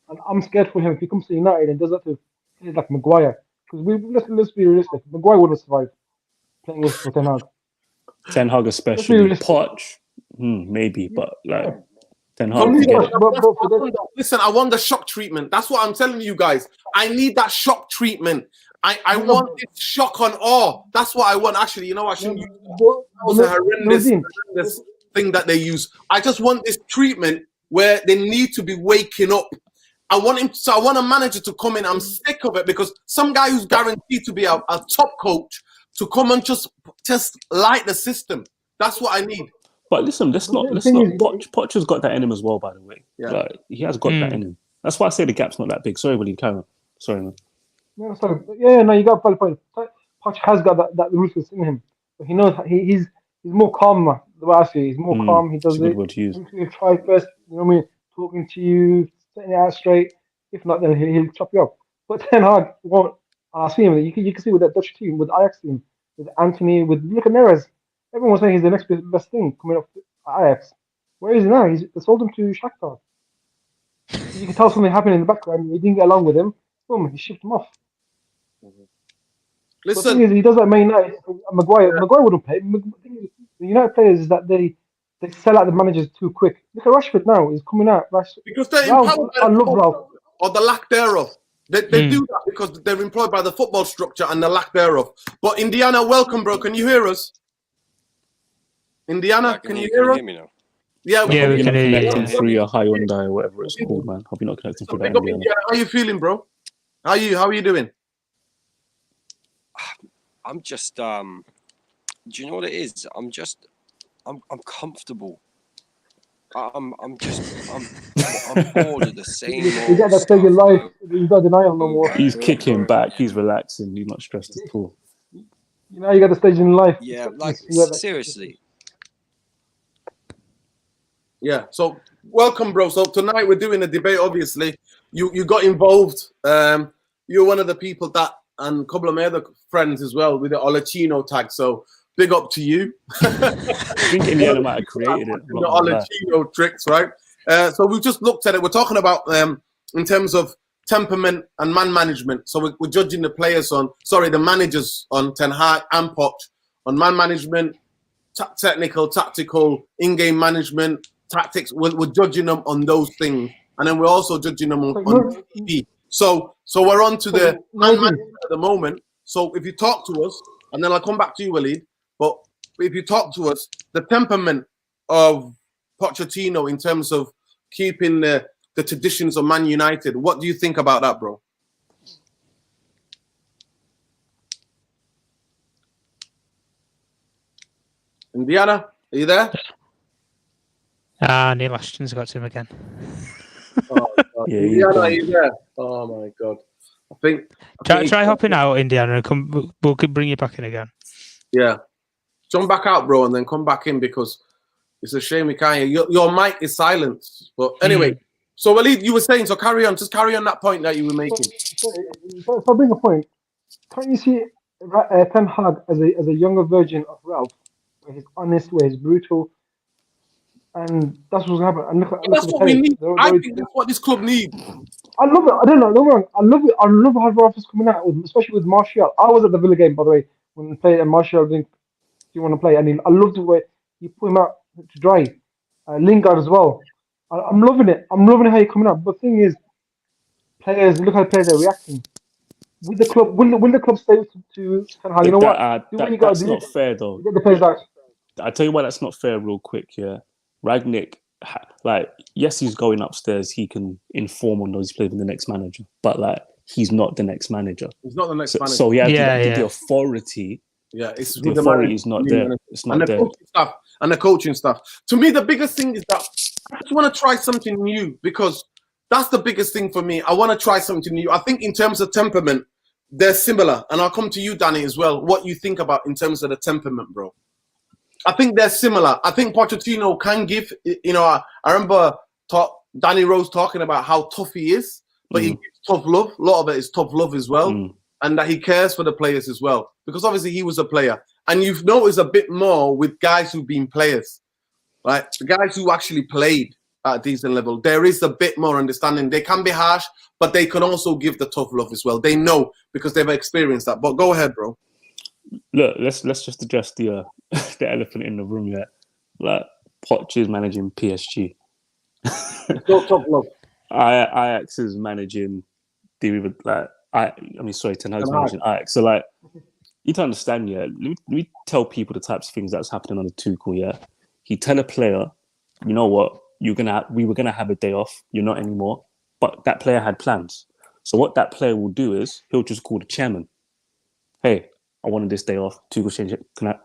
And I'm scared for him if he comes to United and does that to players like Maguire. Because let's be realistic, Maguire wouldn't survive playing with Tenhag. Tenhag especially, Poch, maybe, but like Tenhag. Listen, I want the shock treatment. That's what I'm telling you guys. I need that shock treatment. I want this shock on awe. That's what I want. Actually, you know, I shouldn't use that. Was a horrendous thing that they use. I just want this treatment where they need to be waking up. I want a manager to come in. I'm sick of it because some guy who's guaranteed to be a top coach to come and just light the system. That's what I need. But listen, let's not. Poch has got that in him as well, by the way. Yeah. Like, he has got that in him. That's why I say the gap's not that big. Sorry, Willie, carry on. Sorry, man. No, sorry. No, you got a valid point. Poch has got that ruthless in him. But he knows he's more calm. The way I see it, he's more calm. He does it. He'll try first. You know what I mean? Talking to you, setting it out straight. If not, then he'll chop you up. But Tenhag won't. I see him. You can see with that Dutch team, with Ajax team, with Anthony, with look at Neres. Everyone was saying he's the next best thing coming up to Ajax. Where is he now? They sold him to Shakhtar. You can tell something happened in the background. He didn't get along with him. Boom, he shipped him off. Listen, the thing is, he does that Man United. Maguire wouldn't play. The United players is that they sell out the managers too quick. Look at Rashford now. He's coming out. Because they're empowered by the football or the lack thereof. They do that because they're employed by the football structure and the lack thereof. But Indiana, welcome, bro. Can you hear us? Indiana, can you hear us? Hear me now? Yeah, we can hear you through your Hyundai or whatever it's called, man. Hope you're not connecting through that. Indiana. How you feeling, bro? How are you doing? I'm just do you know what it is? I'm comfortable. I'm bored of the same old you got that stage in life, you got denial no more. He's kicking back, he's relaxing, he's not stressed at all. You know, you got the stage in life. Yeah, like seriously. Yeah, so welcome, bro. So tonight we're doing a debate, obviously. You got involved. You're one of the people that, and a couple of my other friends as well, with the Olachino tag. So big up to you. I think Indiana might have created it. The Olachino tricks, right? So we just looked at it. We're talking about in terms of temperament and man management. So we're judging the managers on Tenhag and Poch on man management, technical, tactical, in-game management, tactics. We're judging them on those things, and then we're also judging them on TV. So we're on to the man management at the moment. So if you talk to us, and then I'll come back to you, Waleed. But if you talk to us, the temperament of Pochettino in terms of keeping the traditions of Man United, what do you think about that, bro? Indiana, are you there? Neil Ashton's got to him again. Yeah, Indiana, are you there? Oh my God! I think try hopping out, Indiana, and come. We'll bring you back in again. Yeah. Jump back out, bro, and then come back in because it's a shame we can't hear. Your mic is silenced. But anyway, so Waleed, you were saying, so carry on. Just carry on that point that you were making. So I bring a point. Can't you see Ten Hag as a younger version of Ralph, where he's honest, where he's brutal, and that's what's happening. And look That's at the what we players. need. I think that's what this club needs. I love it. I don't know. Don't get me wrong. I love it. I love how Ralph is coming out, especially with Martial. I was at the Villa game, by the way, when he played, and Martial didn't. Do you want to play? And I loved the way he put him out to dry. Lingard as well. I'm loving it. I'm loving how you're coming out. But the thing is, players, look how the players are reacting. Will the club stay to Ten Hag? You know what? Do what you got to do. That's not fair, though. Get the players out. I tell you why that's not fair. Real quick, yeah. Ragnick, like, yes, he's going upstairs. He can inform on those players in the next manager, but like, he's not the next manager. He's not the next manager. So yeah, the authority. Yeah, it's the authority is not there. It's not there. And the coaching stuff. To me, the biggest thing is that I just want to try something new because that's the biggest thing for me. I want to try something new. I think in terms of temperament, they're similar. And I'll come to you, Danny, as well. What you think about in terms of the temperament, bro? I think they're similar. I think Pochettino can give, you know, I remember Danny Rose talking about how tough he is, but he gives tough love. A lot of it is tough love as well. And that he cares for the players as well. Because obviously he was a player. And you've noticed a bit more with guys who've been players. Right? The guys who actually played at a decent level, there is a bit more understanding. They can be harsh, but they can also give the tough love as well. They know because they've experienced that. But go ahead, bro. Look, let's just address the the elephant in the room here. Like, Poch is managing PSG. No tough love. Ajax is managing Ten Hag's managing Ajax. So like, you need to understand, yeah. Let me tell people the types of things that's happening on the Tuchel, yeah. He tell a player, you know what, we were gonna have a day off. You're not anymore. But that player had plans. So what that player will do is he'll just call the chairman. Hey, I wanted this day off. Tuchel change it. Can I?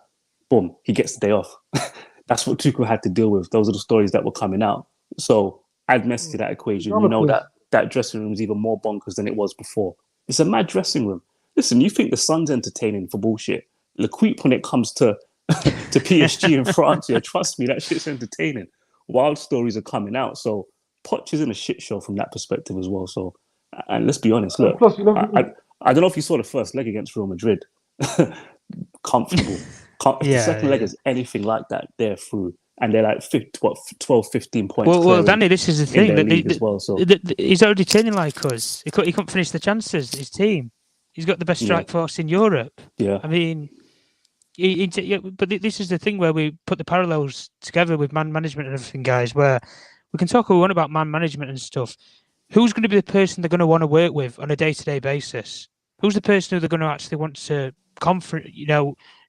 Boom. He gets the day off. That's what Tuchel had to deal with. Those are the stories that were coming out. So add Messi to that equation. You know that dressing room is even more bonkers than it was before. It's a mad dressing room. Listen, you think the Sun's entertaining for bullshit? Le Quipe when it comes to PSG in France, yeah, trust me, that shit's entertaining. Wild stories are coming out. So Poch is in a shit show from that perspective as well. So, and let's be honest, look, I don't know if you saw the first leg against Real Madrid. Comfortable. If the second leg is anything like that, they're through. And they're like 12, 15 points. Well, Danny, this is the thing. He's already turning like us. He couldn't finish the chances, his team. He's got the best strike force in Europe. Yeah. I mean, but this is the thing where we put the parallels together with man management and everything, guys, where we can talk all we want about man management and stuff. Who's going to be the person they're going to want to work with on a day-to-day basis? Who's the person who they're going to actually want to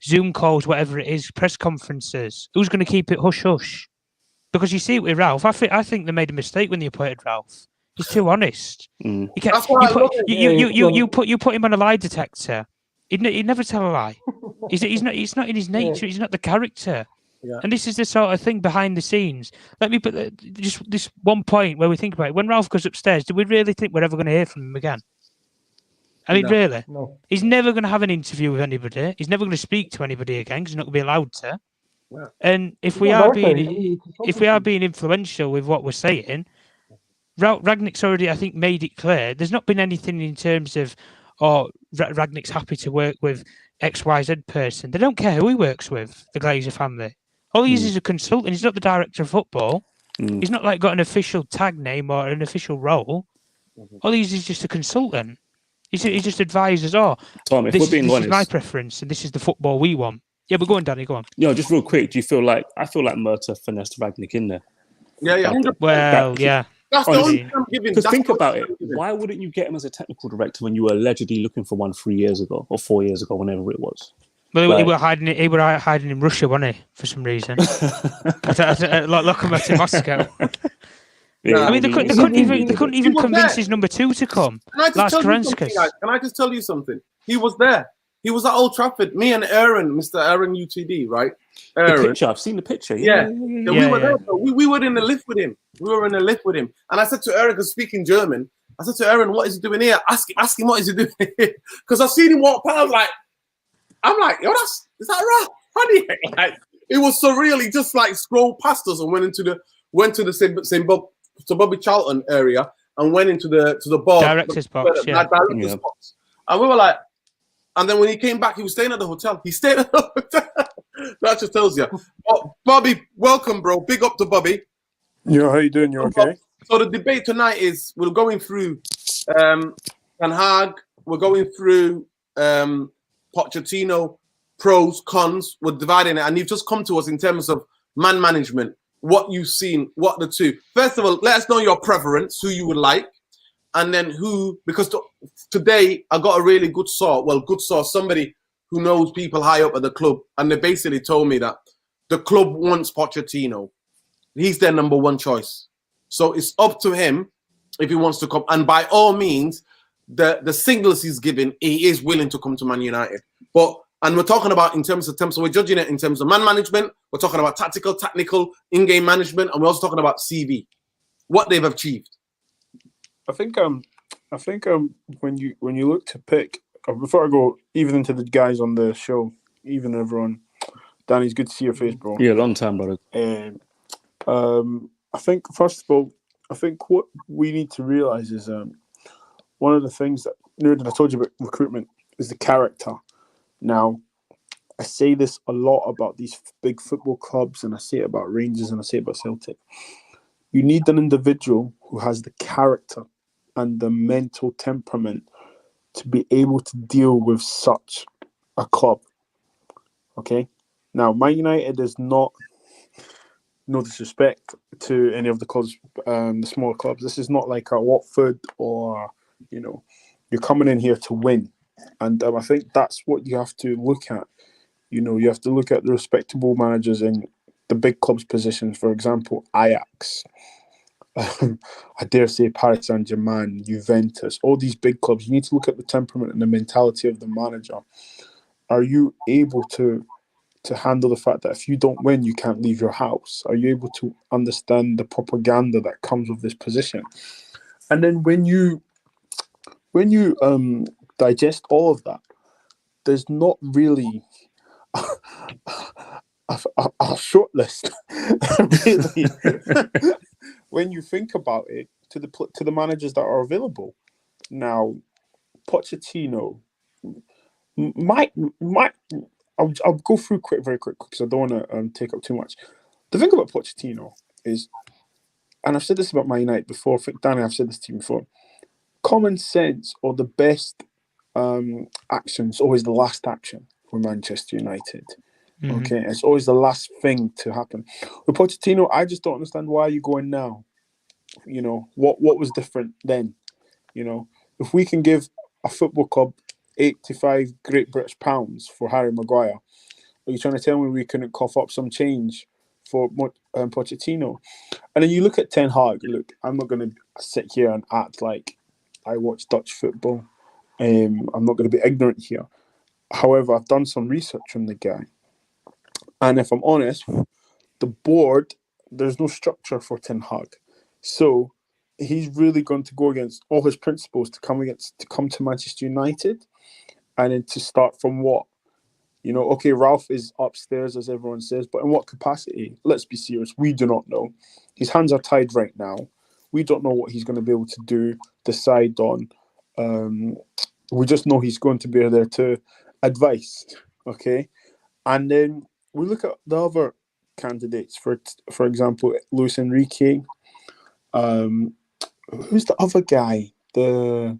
Zoom calls, whatever it is, press conferences? Who's going to keep it hush-hush? Because you see it with Ralph. I think they made a mistake when they appointed Ralph. He's too honest. You put him on a lie detector. He'd never tell a lie. He's not in his nature. He's not the character. Yeah. And this is the sort of thing behind the scenes. Let me put just this one point where we think about it. When Ralph goes upstairs, do we really think we're ever going to hear from him again? I mean, really? No. He's never going to have an interview with anybody. He's never going to speak to anybody again because he's not going to be allowed to. Yeah. And if we are being influential with what we're saying, Ragnick's already, I think, made it clear. There's not been anything in terms of, Ragnick's happy to work with XYZ person. They don't care who he works with, the Glazer family. All he is a consultant. He's not the director of football. He's not like got an official tag name or an official role. All he is just a consultant. He just advises, Tom, this is my preference and this is the football we want. Yeah, but go on, Danny, go on. Just real quick, do you feel like, I feel like Murta finessed Ragnick in there? Yeah. 100%. Well, yeah. That's the only thing I'm giving. Because think about it. Why wouldn't you get him as a technical director when you were allegedly looking for one 3 years ago or 4 years ago, whenever it was? Well, he were hiding in Russia, wasn't he, for some reason? Look him at Moscow. Yeah. I mean, they couldn't even convince his number 2 to come. Can I just tell you something? He was there. He was at Old Trafford. Me and Aaron, Mr. Aaron UTD, right? Aaron. The picture. I've seen the picture. Yeah. We were there. We were in the lift with him. And I said to Aaron, because speaking German, I said to Aaron, what is he doing here? Ask him what is he doing here? Because I've seen him walk past, like, I'm like, yo, is that right? Funny. Like, it was surreal. He just like scrolled past us and went to the St. Bobby Charlton area and went into the bar. Director's box, yeah. Director's box. And we were like, and then when he came back, he was staying at the hotel. He stayed at the hotel. That just tells you. Oh, Bobby, welcome, bro. Big up to Bobby. Yo, how you doing? You okay? So the debate tonight is we're going through Tenhag. We're going through Pochettino, pros, cons. We're dividing it, and you've just come to us in terms of man management. What you've seen, what the two. First of all, let us know your preference, who you would like, and then who. Because today I got a really good source. Well, good source, somebody who knows people high up at the club, and they basically told me that the club wants Pochettino. He's their number one choice. So it's up to him if he wants to come. And by all means, the signals he's giving, he is willing to come to Man United. And we're talking about in terms of so we're judging it in terms of man management. We're talking about tactical, technical, in-game management, and we're also talking about CV, what they've achieved. I think when you look to pick, before I go even into the guys on the show, even everyone, Danny's good to see your face, bro. Yeah, long time, brother. I think first of all, what we need to realize is one of the things that I told you about recruitment is the character. Now, I say this a lot about these big football clubs, and I say it about Rangers, and I say it about Celtic. You need an individual who has the character and the mental temperament to be able to deal with such a club. Okay? Now, Man United is not, no disrespect to any of the clubs, the smaller clubs. This is not like a Watford or, you're coming in here to win. And I think that's what you have to look at. You have to look at the respectable managers in the big clubs' positions. For example, Ajax, I dare say Paris Saint-Germain, Juventus, all these big clubs. You need to look at the temperament and the mentality of the manager. Are you able to handle the fact that if you don't win, you can't leave your house? Are you able to understand the propaganda that comes with this position? And then when you digest all of that, there's not really a short list, really. When you think about it, to the managers that are available now, Pochettino might. I'll go through very quick because I don't want to take up too much. The thing about Pochettino is, and I've said this about Man United before, Danny, I've said this to you before, common sense or the best action is always the last action for Manchester United. Mm-hmm. Okay, it's always the last thing to happen. With Pochettino, I just don't understand why you going now. What was different then? If we can give a football club 85 Great British pounds for Harry Maguire, are you trying to tell me we couldn't cough up some change for Pochettino? And then you look at Ten Hag. Look, I'm not going to sit here and act like I watch Dutch football. I'm not going to be ignorant here. However, I've done some research on the guy. And if I'm honest, the board, there's no structure for Ten Hag. So he's really going to go against all his principles to come to Manchester United, and then to start from what? Okay, Ralph is upstairs, as everyone says, but in what capacity? Let's be serious. We do not know. His hands are tied right now. We don't know what he's going to be able to decide on. We just know he's going to be there to advise, okay? And then we look at the other candidates. For example, Luis Enrique. Who's the other guy? The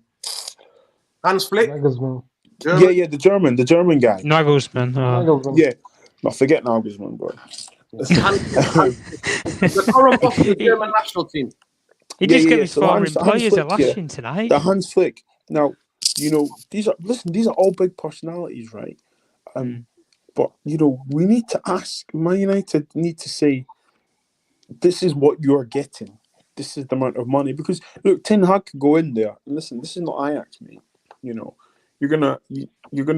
Hans Flick. Yeah, the German guy. Nagelsmann. Yeah, I forget Nagelsmann, bro. The current boss of the German national team. He just gave his former employers a lashing tonight. The Hans Flick. Now, these are all big personalities, right? But we need to ask. Man United need to say, this is what you are getting. This is the amount of money. Because look, Ten Hag could go in there. Listen, this is not Ajax, mate. You're gonna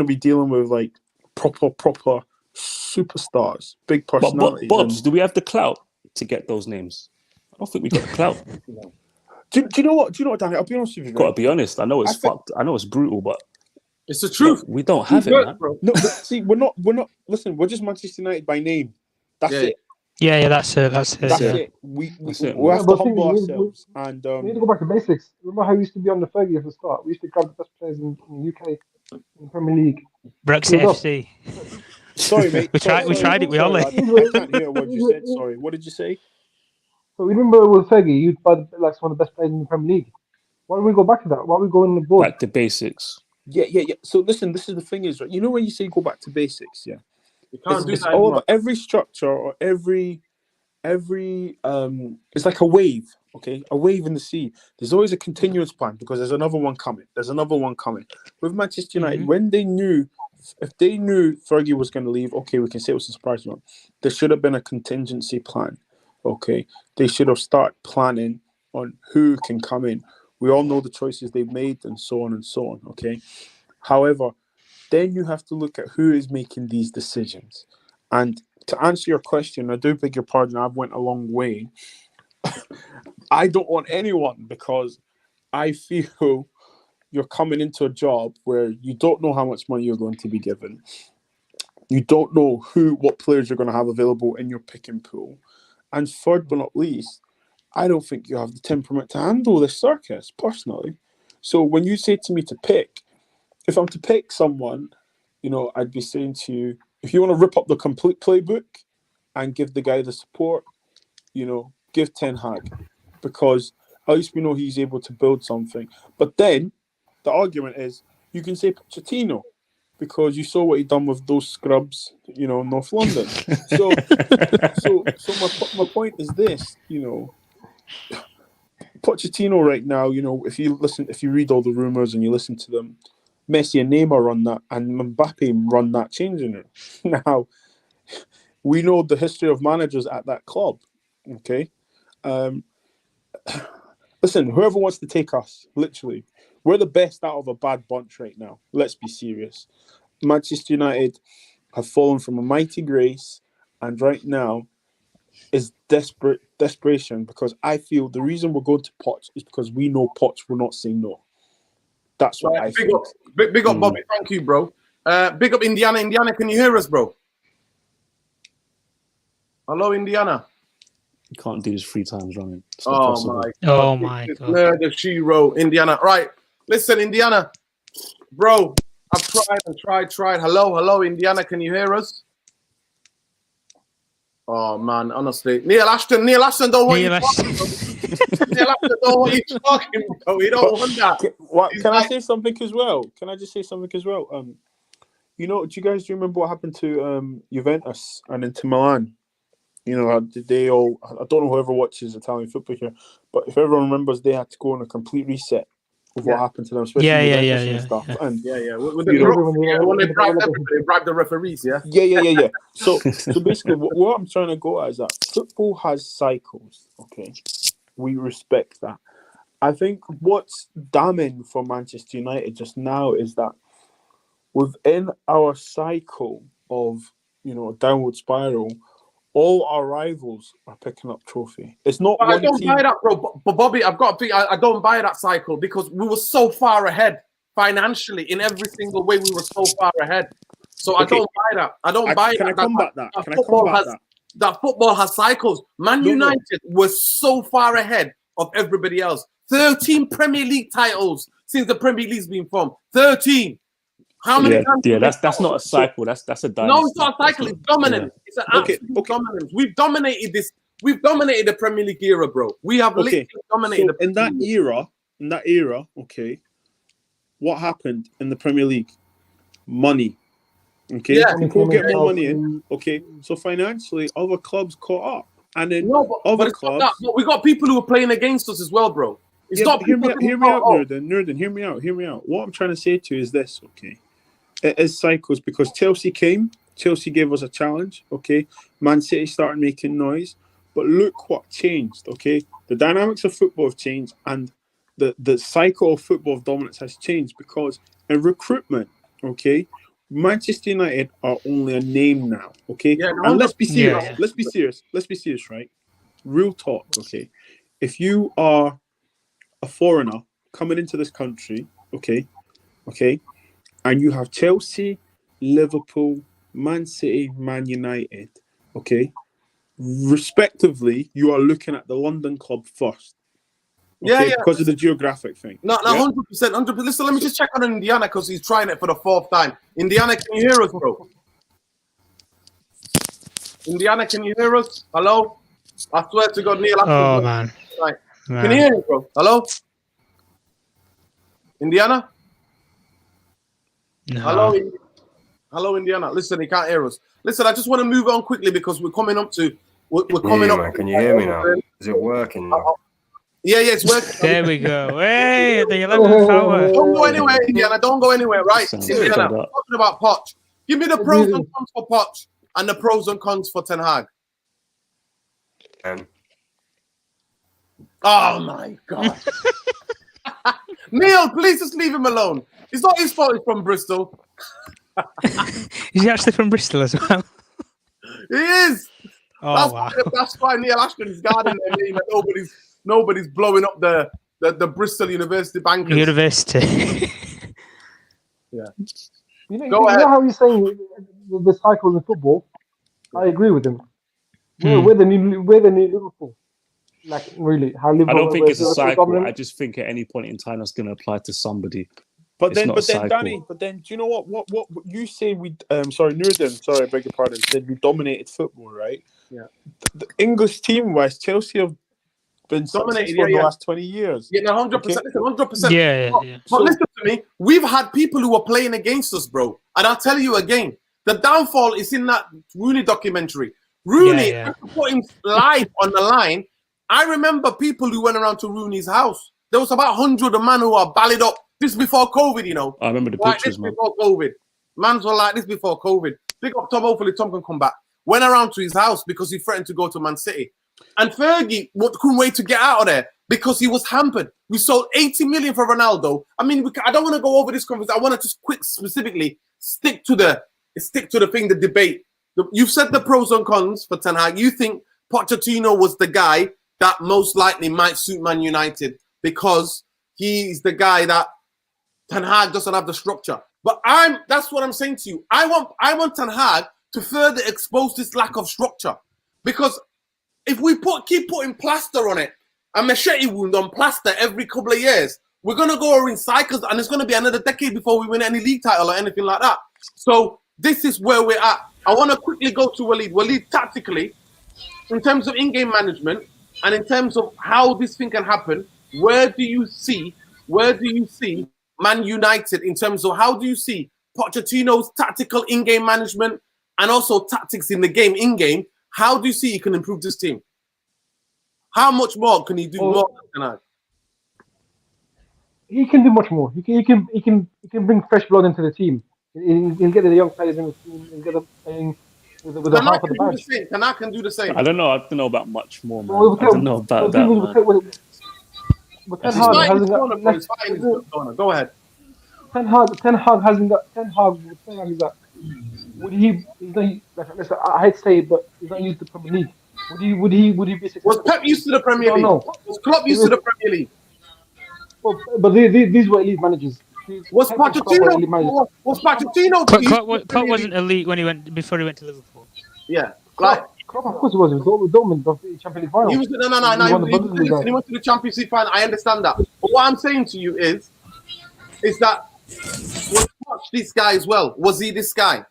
be dealing with like proper superstars, big personalities. Bobs, do we have the clout to get those names? I don't think we got the clout. Do you know what, Danny? I'll be honest with you. Gotta be honest. I know it's fucked. I know it's brutal, but It's the truth. We don't have it, Truth, man. bro. No, but see, we're not. Listen, we're just Manchester United by name. That's Yeah. it. Yeah, that's it. That's it. That's yeah. it. We That's it, we man. have but to humble we ourselves. And need to go back to basics. Remember how we used to be on the Fergie at the start? We used to grab the best players in the UK, in the Premier League. Brexit Build up. FC. sorry, mate. We tried it with sorry, Ollie. lad. I can't hear what you said. Sorry. What did you say? So remember with Fergie, you'd buy like one of the best players in the Premier League. Why don't we go back to that? Why don't we go in the board? Back to basics. Yeah. So listen, this is the thing is, right? You know when you say go back to basics, yeah. You can't do It's that all anymore. about every structure or every it's like a wave, okay? A wave in the sea. There's always a continuous plan because there's another one coming. With Manchester United, when they knew, if they knew Fergie was going to leave, okay, we can say it was a surprise one. There should have been a contingency plan, okay? They should have started planning on who can come in. We all know the choices they've made and so on, okay? However, then you have to look at who is making these decisions. And to answer your question, I do beg your pardon, I've went a long way. I don't want anyone because I feel you're coming into a job where you don't know how much money you're going to be given. You don't know what players you're going to have available in your picking pool. And third but not least, I don't think you have the temperament to handle this circus, personally. So when you say to me to pick, if I'm to pick someone, I'd be saying to you, if you want to rip up the complete playbook and give the guy the support, give Tenhag, because at least we know he's able to build something. But then the argument is you can say Pochettino because you saw what he done with those scrubs, North London. So my point is this, Pochettino right now, if you read all the rumors and you listen to them, Messi and Neymar run that, and Mbappe run that changing room. Now, we know the history of managers at that club. Okay, listen, whoever wants to take us, literally, we're the best out of a bad bunch right now. Let's be serious. Manchester United have fallen from a mighty grace, and right now is desperation because I feel the reason we're going to Poch is because we know Poch will not say no. That's what I think. Big up, Bobby. Thank you, bro. Big up, Indiana. Indiana, can you hear us, bro? Hello, Indiana. You can't do this 3 times running. It's not possible. My God. Oh my God. Murder she wrote. Indiana. Right. Listen, Indiana. Bro, I've tried. Hello, Indiana. Can you hear us? Oh man, honestly. Neil Ashton, don't want you talking, bro. Neil Ashton don't want you talking, bro. He don't want that. Can I say something as well? Can I just say something as well? Do you guys remember what happened to Juventus and Inter Milan? They all, I don't know whoever watches Italian football here, but if everyone remembers, they had to go on a complete reset of what happened to them, especially Juventus and stuff. And With the when they bribed everybody, they bribed the referees, yeah. So basically, what I'm trying to go at is that football has cycles. Okay, we respect that. I think what's damning for Manchester United just now is that within our cycle of a downward spiral, all our rivals are picking up trophy. It's not. But I don't buy that, bro. But Bobby, I've got to be. I don't buy that cycle because we were so far ahead financially in every single way. We were so far ahead. So I don't buy that. I don't buy that. Can I combat that? That football has cycles. Man United was so far ahead of everybody else. 13 Premier League titles since the Premier League's been formed. 13. How many times? Yeah, that's not a cycle. That's a dynasty. No, it's not a cycle. It's dominance. Yeah. It's an absolute dominance. We've dominated this. We've dominated the Premier League era, bro. We have literally dominated in that era, okay, what happened in the Premier League? Money. Okay, people get more money in. Okay, so financially, other clubs caught up, and then other clubs. But we got people who are playing against us as well, bro. It's not. Hear me out, Nurden. Hear me out. What I'm trying to say to you is this, okay? It is cycles because Chelsea gave us a challenge, okay? Man City started making noise, but look what changed, okay? The dynamics of football have changed, and the cycle of football of dominance has changed because in recruitment, okay, Manchester United are only a name now, okay? Yeah, and let's be serious. Yeah. Let's be serious, right? Real talk, okay? If you are a foreigner coming into this country, okay, and you have Chelsea, Liverpool, Man City, Man United, okay? Respectively, you are looking at the London club first. Okay, Yeah. because of the geographic thing. No, 100%, 100%. Listen, let me just check on Indiana because he's trying it for the 4th time. Indiana, can you hear us, bro? Indiana, can you hear us? Hello? I swear to God, Neil. Oh, man. Right. Can you hear me, bro? Hello? Indiana? No. Hello, Indiana. Listen, he can't hear us. Listen, I just want to move on quickly because we're coming up to. We're coming up. Man, can you hear me now? Is it working now? Yeah, it's working. There we go. Hey, the 11th hour. Don't go anywhere, Indiana. Don't go anywhere, right? Sounds Indiana, fed we're up. talking about Poch. Give me the pros and cons for Poch and the pros and cons for Tenhag. Oh my God. Neil, please just leave him alone. It's not his fault he's from Bristol. Is he actually from Bristol as well? He is. Oh, wow. That's why Neil Ashton is guarding their name and nobody's blowing up the Bristol University bankers. University. You know, Go ahead. you know how he's saying the cycles in football? I agree with him. We're the new Liverpool. Like, really, how Liverpool. I don't think it's a we're cycle. dominant. I just think at any point in time that's going to apply to somebody. But It's then, not a cycle. Danny, do you know what you say? Nuruddin, sorry, I beg your pardon. Said we dominated football, right? Yeah. The English team-wise, Chelsea have been Dominated, successful in the last 20 years. Yeah, no, 100%. Okay. Listen, 100%. Yeah. But listen to me. We've had people who are playing against us, bro. And I'll tell you again, the downfall is in that Rooney documentary. Rooney, Yeah. put him live on the line. I remember people who went around to Rooney's house. There was about 100 of men who are ballied up. This before COVID, you know. I remember the Like pictures, this man. before COVID. Mans were like this before COVID. Big up Tom. Hopefully Tom can come back. Went around to his house because he threatened to go to Man City. And Fergie couldn't wait to get out of there because he was hampered. We sold 80 million for Ronaldo. I mean, I don't want to go over this conversation. I want to just quick specifically stick to the thing, the debate. You've said the pros and cons for Ten Hag. You think Pochettino was the guy that most likely might suit Man United because he's the guy that Ten Hag doesn't have the structure. But that's what I'm saying to you. I want Ten Hag to further expose this lack of structure. Because if we keep putting plaster on it, a machete wound on plaster every couple of years, we're going to go in cycles and it's going to be another decade before we win any league title or anything like that. So this is where we're at. I want to quickly go to Waleed. Waleed, tactically, in terms of in-game management and in terms of how this thing can happen, where do you see Man United in terms of how do you see Pochettino's tactical in-game management and also tactics in the game, in-game? How do you see he can improve this team? How much more can he do more than that? He can do much more. He can bring fresh blood into the team. He'll get the young players in the team and get them playing with a half of the badge. Tenhag can do the same. I don't know about much more, man. Well, I don't know about that, man. But Ten Hag hasn't got. Go ahead. Ten Hag hasn't got. Ten Hag is that. Would he? He's not. Listen, I hate to say it, but he's not used to the Premier League. Would he be successful? Was Pep used to the Premier League? No. Was Klopp used to the Premier League? Well, but these were elite managers. Was Pochettino? Was Pochettino? Klopp wasn't elite when before he went to Liverpool. Yeah. Klopp, of course he was. He was Dortmund of the Champions League final. He was he went to the Champions League final. I understand that. But what I'm saying to you is that was Poch this guy as well? Was he this guy?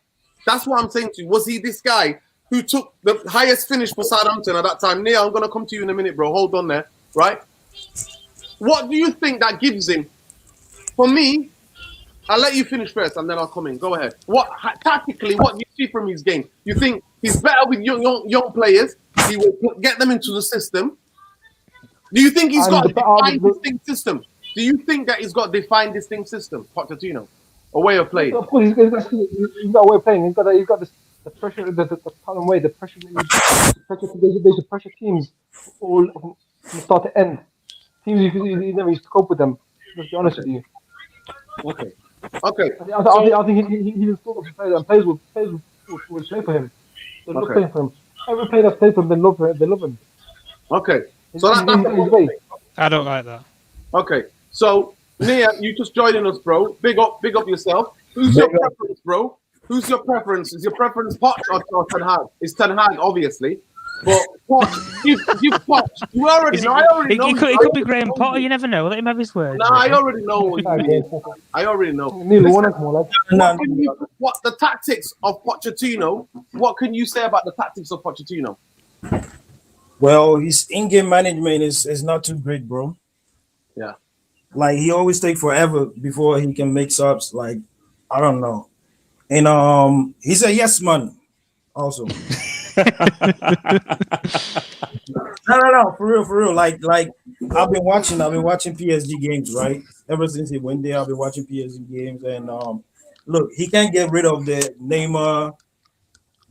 That's what I'm saying to you. Was he this guy who took the highest finish for Southampton at that time? Neil, I'm going to come to you in a minute, bro. Hold on there, right? What do you think that gives him? For me, I'll let you finish first and then I'll come in. Go ahead. Tactically, what do you see from his game? You think he's better with young players? He will get them into the system. Do you think he's got a defined, distinct system? Do you think that he's got a defined, distinct system, Pochettino? A way of playing? Of course, he's got a way of playing. He's got the pressure, the talent way, the pressure. There's pressure teams all from start to end. Teams you never used to cope with them. Let's be honest with you. Okay. I think he just thought of the player and players will play for him. They love playing for him. Every player that's played for him, they love him. Okay. So that's his way. I don't like that. Okay. So Nia, you just joining us, bro. Big up yourself. Who's your preference, bro? Who's your preference? Is your preference Poch or Tenhag? It's Tenhag, obviously. But Poch, you Poch. You already know. I already know. It could be Graham Potter. You never know. Let him have his word. Nah, I already know what you mean. I already know. What the tactics of Pochettino? What can you say about the tactics of Pochettino? Well, his in-game management is not too great, bro. Yeah. Like he always take forever before he can make subs. Like I don't know. And he's a yes man also. No, for real. Like I've been watching PSG games, right? Ever since he went there, I've been watching PSG games, and look, he can't get rid of the Neymar,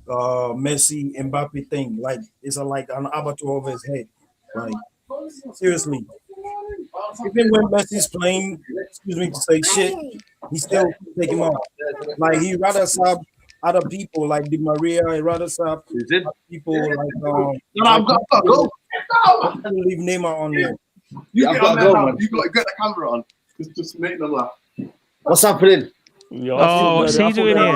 Messi, Mbappe thing. Like it's like an abattoir over his head. Like seriously, even when Messi's playing, excuse me to say shit, he still take him out. Like he rather sub other people like Di Maria, he rather sub people like No, I've got to go. leave Neymar on there. You get on there now. You got to get the camera on. Just make them laugh. What's happening? Yo, Oh, what's he doing here?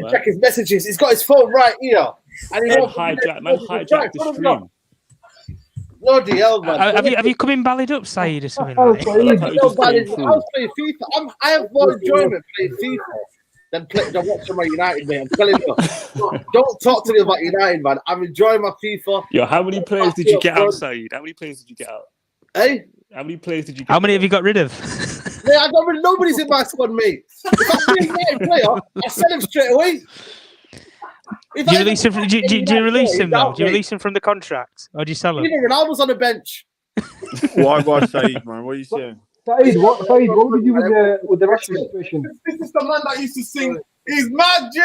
Check his messages. He's got his phone right here. And he hijacked the stream. Bloody hell, man. Have you come in ballied up, Saeed, or something? I was playing FIFA. I have more enjoyment playing FIFA than watching my United, mate. I'm telling you. Don't talk to me about United, man. I'm enjoying my FIFA. Yo, how many players did you get out, Saeed? How many players did you get out? Hey? How many players did you get How many have you got rid of? Yeah, I got rid of nobody's in my squad, mate. If I see a United player, I sell him straight away. Do you release him? Do you release him though? Do you release him from the contract, or do you sell him? Even Ronaldo's on the bench. Why about Saeed, man? What are you saying? Saeed, what did you do with the Rashford situation? This is the man that used to sing. He's magic.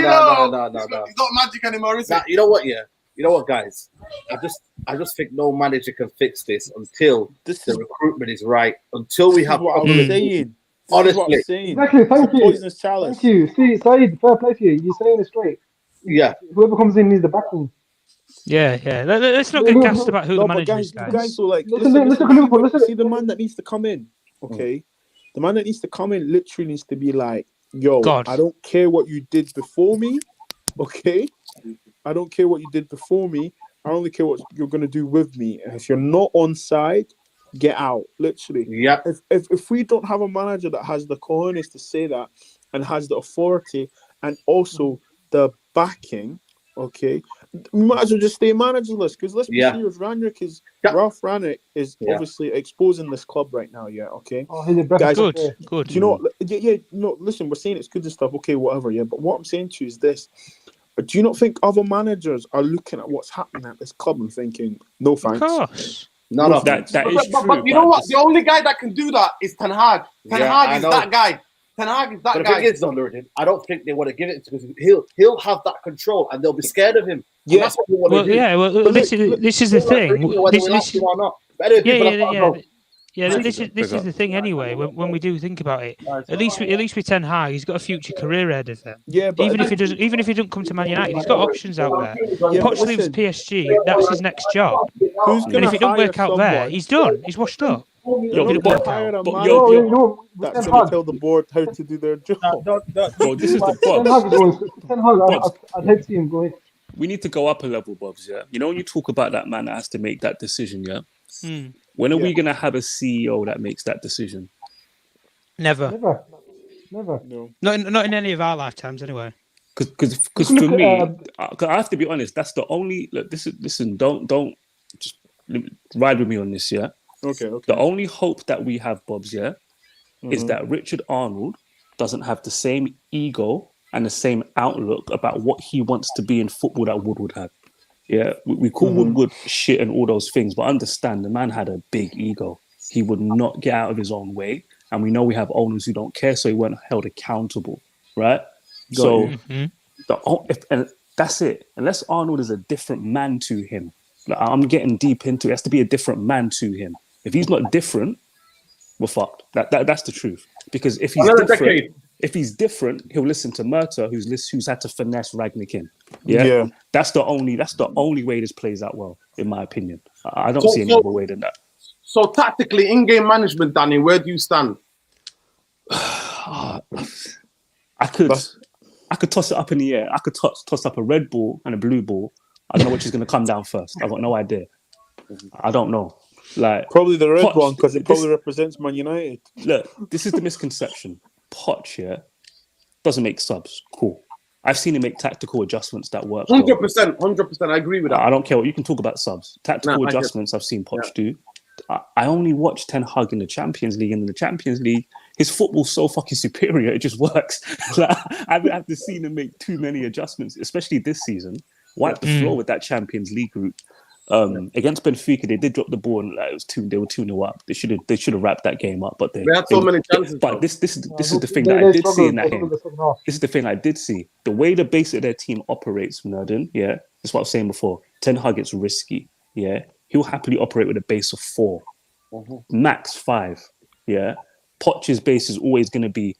No. He's not magic anymore, is it? You know what? Yeah. You know what, guys? I just think no manager can fix this until the recruitment is right. Until we have what I'm saying. Honestly, Exactly. Thank you. Thank you. See, Saeed, fair play to you. You're saying it straight. Yeah. Whoever comes in needs the backing. Yeah. Let's not get gassed about who the manager is, guys. guys. So like, Listen to Liverpool. Listen. See the man that needs to come in. Okay, the man that needs to come in literally needs to be like, yo, God. I don't care what you did before me. Okay, I don't care what you did before me. I only care what you're gonna do with me. And if you're not on side, get out. Literally. Yeah. If we don't have a manager that has the cojones to say that and has the authority and also the backing, okay, we might as well just stay managerless. Because let's be serious, Ralph Rangnick is obviously exposing this club right now. Yeah, okay. Oh, he's a guys, good. Do you know what? Yeah. No, listen, we're saying it's good and stuff. Okay, whatever. Yeah, but what I'm saying to you is this. Do you not think other managers are looking at what's happening at this club and thinking, no thanks? Of course. No. That is true. But you know what? The only guy that can do that is Tenhag. Tenhag is that guy. Tenhag is that but guy. The thing is, I don't think they want to give it to him because he'll have that control and they'll be scared of him. Yeah. That's what they want to do. Yeah. Well, this is the thing. This is the thing anyway. When we do think about it, at least with Tenhag, he's got a future career ahead of him. Yeah, but even if he doesn't come to Man United, he's got options out there. Poch leaves PSG, that's his next job. And if it don't work out there, he's done. He's washed up. That's gonna tell the board how to do their job. Bro, this is the Tenhag, I'd hate to see him go in. We need to go up a level, Bobs. Yeah, you know when you talk about that man that has to make that decision. Yeah. When are we gonna have a CEO that makes that decision? Never. No. Not in any of our lifetimes, anyway. Because for me, I have to be honest. That's the only. Look, listen. Don't just ride with me on this. Yeah. Okay. The only hope that we have, Bobs, is that Richard Arnold doesn't have the same ego and the same outlook about what he wants to be in football that Woodward had. Yeah, we call Woodward shit and all those things, but understand the man had a big ego. He would not get out of his own way, and we know we have owners who don't care, so he weren't held accountable, right? And that's it. Unless Arnold is a different man to him, like, I'm getting deep into it. Has to be a different man to him. If he's not different, we're fucked. That's the truth. Because if he's different, he'll listen to Murta, who's had to finesse Ragnick in. Yeah. That's the only way this plays out well, in my opinion. I don't see any other way than that. So tactically, in-game management, Danny, where do you stand? I could toss it up in the air. I could toss up a red ball and a blue ball. I don't know which is going to come down first. I've got no idea. I don't know. Like Probably the red Poch, one because it probably represents Man United. Look, this is the misconception. Poch, doesn't make subs. Cool. I've seen him make tactical adjustments that work. 100%. I agree with that. I don't care what you can talk about subs. Tactical adjustments I've seen Poch do. I only watch Tenhag in the Champions League, and in the Champions League, his football's so fucking superior, it just works. Like, I haven't seen him make too many adjustments, especially this season. Wipe the floor with that Champions League group. Against Benfica, they did drop the ball, and it was they were 2-0 up. They should have wrapped that game up, but they had so many chances. But this is the thing that I did see in that game. This is the thing I did see. The way the base of their team operates, Nerden, that's what I was saying before. Tenhag gets risky, He'll happily operate with a base of 4, max 5, Poch's base is always going to be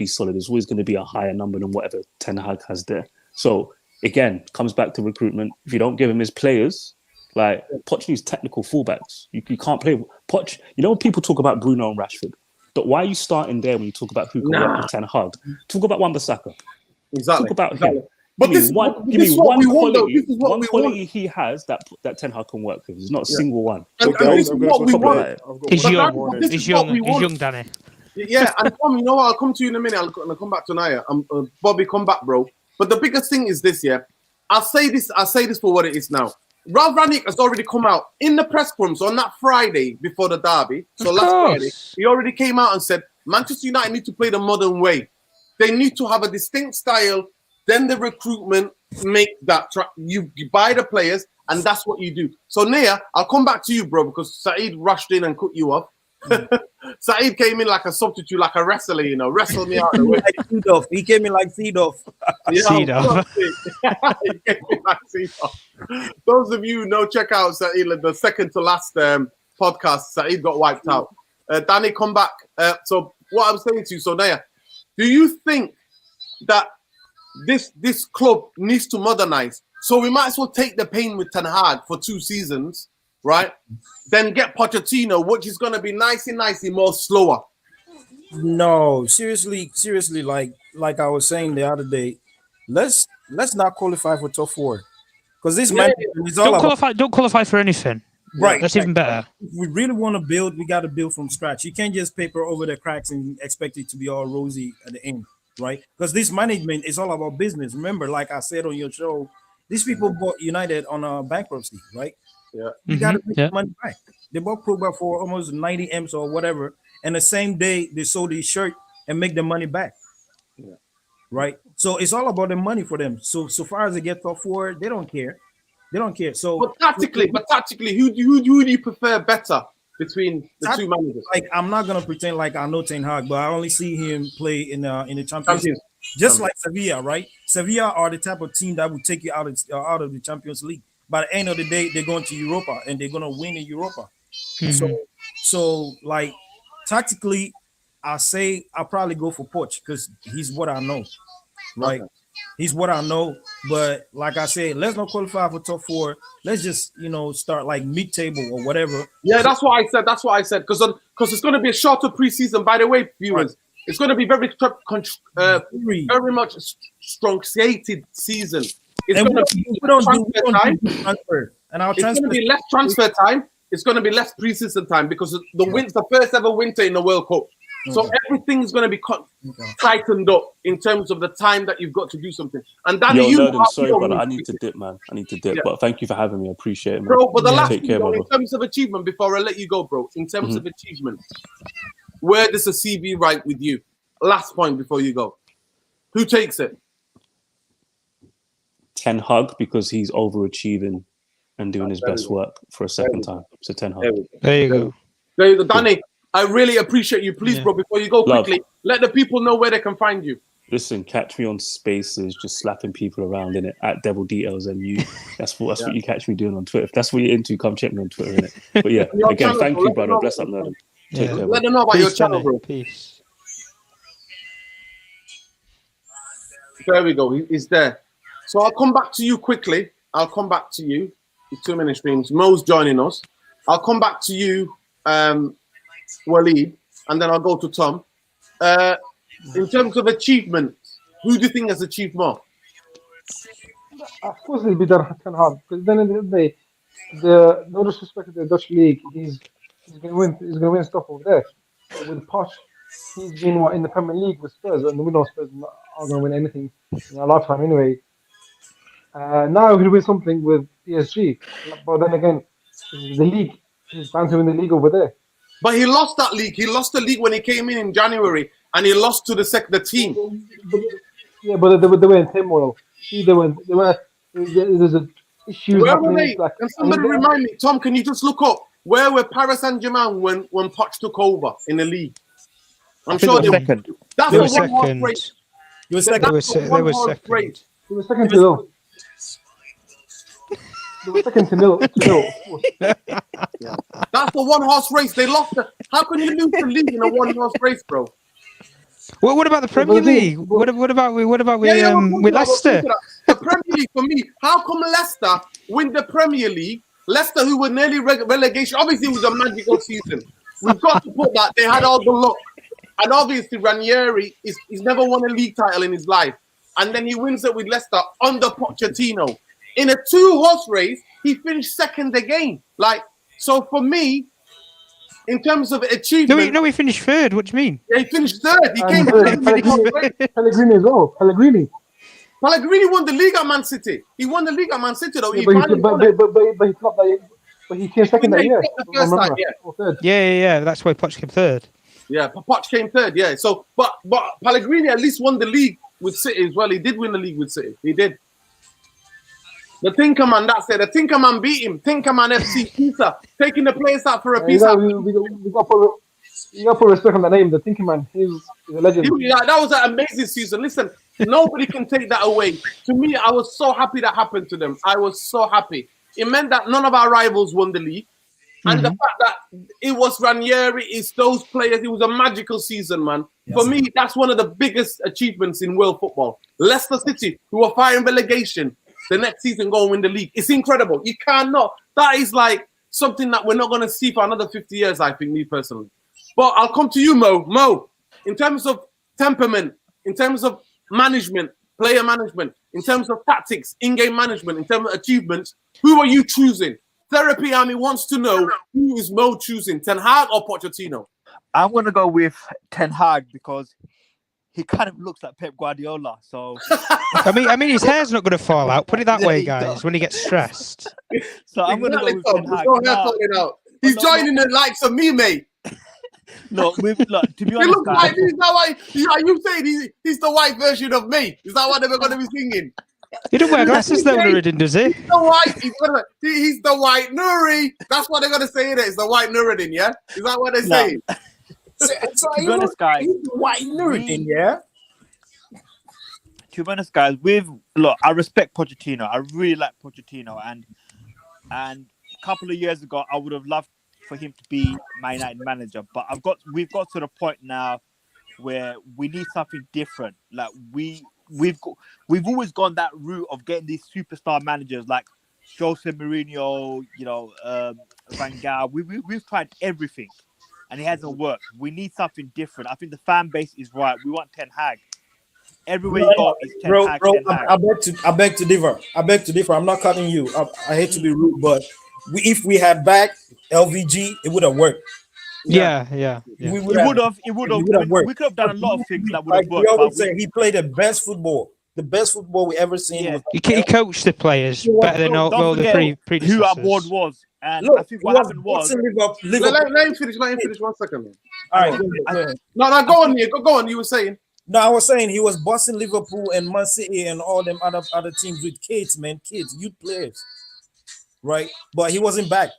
solid. It's always going to be a higher number than whatever Tenhag has there. So again, comes back to recruitment. If you don't give him his players, like Poch needs technical fullbacks. You can't play Poch. You know when people talk about Bruno and Rashford, but why are you starting there when you talk about who can work with Tenhag? Talk about Wan-Bissaka. Exactly. Talk about him. But give me one quality he has that Tenhag can work with. There's not a single one. He's young, Danny. Yeah, and Tom, you know what? I'll come to you in a minute. I'll come back to Naya. Bobby, come back, bro. But the biggest thing is this, I'll say this for what it is now. Ralf Rangnick has already come out in the press conference on that Friday before the derby. So last Friday, he already came out and said Manchester United need to play the modern way. They need to have a distinct style. Then the recruitment make that you buy the players, and that's what you do. So Nia, I'll come back to you, bro, because Saeed rushed in and cut you off. Saeed came in like a substitute, like a wrestler, wrestled me out of the way. He came in like Seedorf. Those of you who know, check out Saeed, the second to last podcast. Saeed got wiped out. Danny, come back. So what I'm saying to you, so Nia, do you think that this club needs to modernize? So we might as well take the pain with Tenhag for 2 seasons, right? Then get Pochettino, which is going to be nicey, more slower. No, seriously, like I was saying the other day, let's not qualify for top 4 because this man is all don't qualify for anything. Right, that's even better. If we really want to build, we got to build from scratch. You can't just paper over the cracks and expect it to be all rosy at the end, right? Because this management is all about business. Remember, like I said on your show, these people bought United on a bankruptcy, right? Yeah, you got to make the money back. They bought Pogba for almost 90 M's or whatever, and the same day they sold his shirt and make the money back. Yeah, right. So it's all about the money for them. So far as they get top 4, they don't care. They don't care. So, but tactically, who do you prefer better between the 2 managers? Like, I'm not gonna pretend like I know Tenhag, but I only see him play in the Champions League. Just like Sevilla, right? Sevilla are the type of team that will take you out of the Champions League. By the end of the day, they're going to Europa and they're gonna win in Europa. So like tactically, I say I'll probably go for Poch because he's what I know, right? Okay. He's what I know, but like I said, let's not qualify for top 4. Let's just start like mid-table or whatever. Yeah, that's what I said. Because it's going to be a shorter preseason. By the way, viewers, right. It's going to be very much truncated season. It's going to be less transfer time. It's going to be less preseason time because the first ever winter in the World Cup. So everything's going to be tightened up in terms of the time that you've got to do something. And Danny, sorry, brother, I need to dip, man. But thank you for having me. I appreciate it, man. Bro, but the last thing, in terms of achievement, before I let you go, bro, in terms of achievement, where does the CV rank with you? Last point before you go. Who takes it? Tenhag, because he's overachieving and doing his best work for a second time. So Tenhag. There you go. There you go. Danny, I really appreciate you. Please, bro, before you go quickly, let the people know where they can find you. Listen, catch me on Spaces, just slapping people around in it at Devil Details MU. That's what you catch me doing on Twitter. If that's what you're into, come check me on Twitter, innit? But yeah, again, thank you, brother. Bless up, Nerden. Let them know about your channel, bro. Peace. There we go. He's there. So I'll come back to you quickly. I'll come back to you. 2-minute streams. Mo's joining us. I'll come back to you, Waleed, and then I'll go to Tom. In terms of achievement, who do you think has achieved more? Of course, it'll be Tenhag, because then at the end of the day, the no disrespect to the Dutch league, he's gonna win. He's gonna win stuff over there. But with Poch, he's been in the Premier League with Spurs, and we know Spurs aren't gonna win anything in a lifetime anyway. Now he'll win something with PSG, but then again, the league. He's bound to win the league over there. But he lost that league. He lost the league when he came in January, and he lost to the team. Yeah, but they were in turmoil. See, there's a issues Where were happening. they? Can somebody remind me, Tom? Can you just look up where were Paris Saint-Germain when Poch took over in the league? I'm sure they were second. That's They the were one horse second. race. You were second. They were second. They were second to nil. They were second to nil. That's the one horse race. They lost. How can you lose the league in a one horse race, bro? Well, what about the Premier League? What about with Leicester? The Premier League for me. How come Leicester win the Premier League? Leicester, who were nearly relegation. Obviously, it was a magical season. We've got to put that. They had all the luck. And obviously, Ranieri, he's never won a league title in his life. And then he wins it with Leicester under Pochettino. In a two-horse race, he finished second again. So for me, in terms of achievement... No, he finished third. What do you mean? Yeah, he finished third. He came Pellegrini as well. Pellegrini won the league at Man City. He won the league at Man City, though. Yeah, but he came second that year. Yeah. That's why Poch came third. Yeah, Poch came third. Yeah. So, but Pellegrini at least won the league with City as well. He did win the league with City. He did. The Tinkerman, that's it. The Tinkerman beat him. Tinkerman FC pizza, taking the place out for a pizza. We got to put respect on that name. The Tinkerman, he's a legend. That was an amazing season. Listen, nobody can take that away. To me, I was so happy that happened to them. I was so happy. It meant that none of our rivals won the league. And the fact that it was Ranieri, it's those players, it was a magical season, man. Yes. For me, that's one of the biggest achievements in world football. Leicester City, who are fighting relegation, the next season go and win the league. It's incredible. You cannot. That is like something that we're not going to see for another 50 years, I think, me personally. But I'll come to you, Mo. Mo, in terms of temperament, in terms of management, player management, in terms of tactics, in-game management, in terms of achievements, who are you choosing? Therapy Army wants to know, who is Mo choosing, Tenhag or Pochettino? I'm going to go with Tenhag because he kind of looks like Pep Guardiola. So I mean, his hair's not going to fall out. Put it that way, guys. When he gets stressed. So I'm going to go with Tenhag. He's joining the likes of me, mate. Look, to be honest, he looks like he's that white. Are you saying he's the white version of me? Is that what they're going to be singing? You don't wear glasses though, Nuruddin, does he? He's the white Nuri. That's what they're going to say. It's the white Nuruddin, yeah? Is that what they're saying? To be honest, guys, white Nuruddin, yeah? To be honest, guys, I respect Pochettino. I really like Pochettino, and a couple of years ago, I would have loved for him to be Man United manager, but we've got to the point now where we need something different. Like we've always gone that route of getting these superstar managers like Jose Mourinho, Van Gaal. We've tried everything, and it hasn't worked. We need something different. I think the fan base is right. We want Tenhag. Everywhere you go is Tenhag. I beg to differ. I'm not cutting you. I hate to be rude, but if we had back LVG, it would have worked. Yeah. It would have. We could have done a lot of things that would have worked. We always say he played the best football we ever seen. Yeah. He coached the players better than all the predecessors. Who our board was, and I think what happened was. Let him finish 1 second, man. All right. Go ahead. No, go on here. Go on. You were saying. No, I was saying he was bossing Liverpool and Man City and all them other teams with kids, youth players, right? But he wasn't back.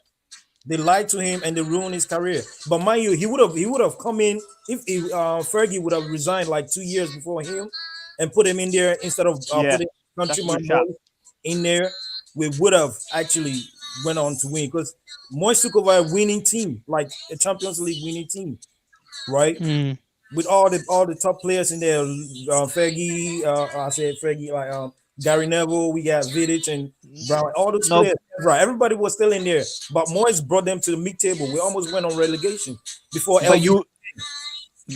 They lied to him and they ruined his career. But mind you, he would have come in if Fergie would have resigned like 2 years before him and put him in there instead of putting Countryman in there. We would have actually went on to win because Moyes took over a winning team, like a Champions League winning team, right? With all the top players in there, Fergie, I said Fergie, like Gary Neville, we got Vidic and Brown, all those players, right? Everybody was still in there, but Moyes brought them to the mid-table. We almost went on relegation before.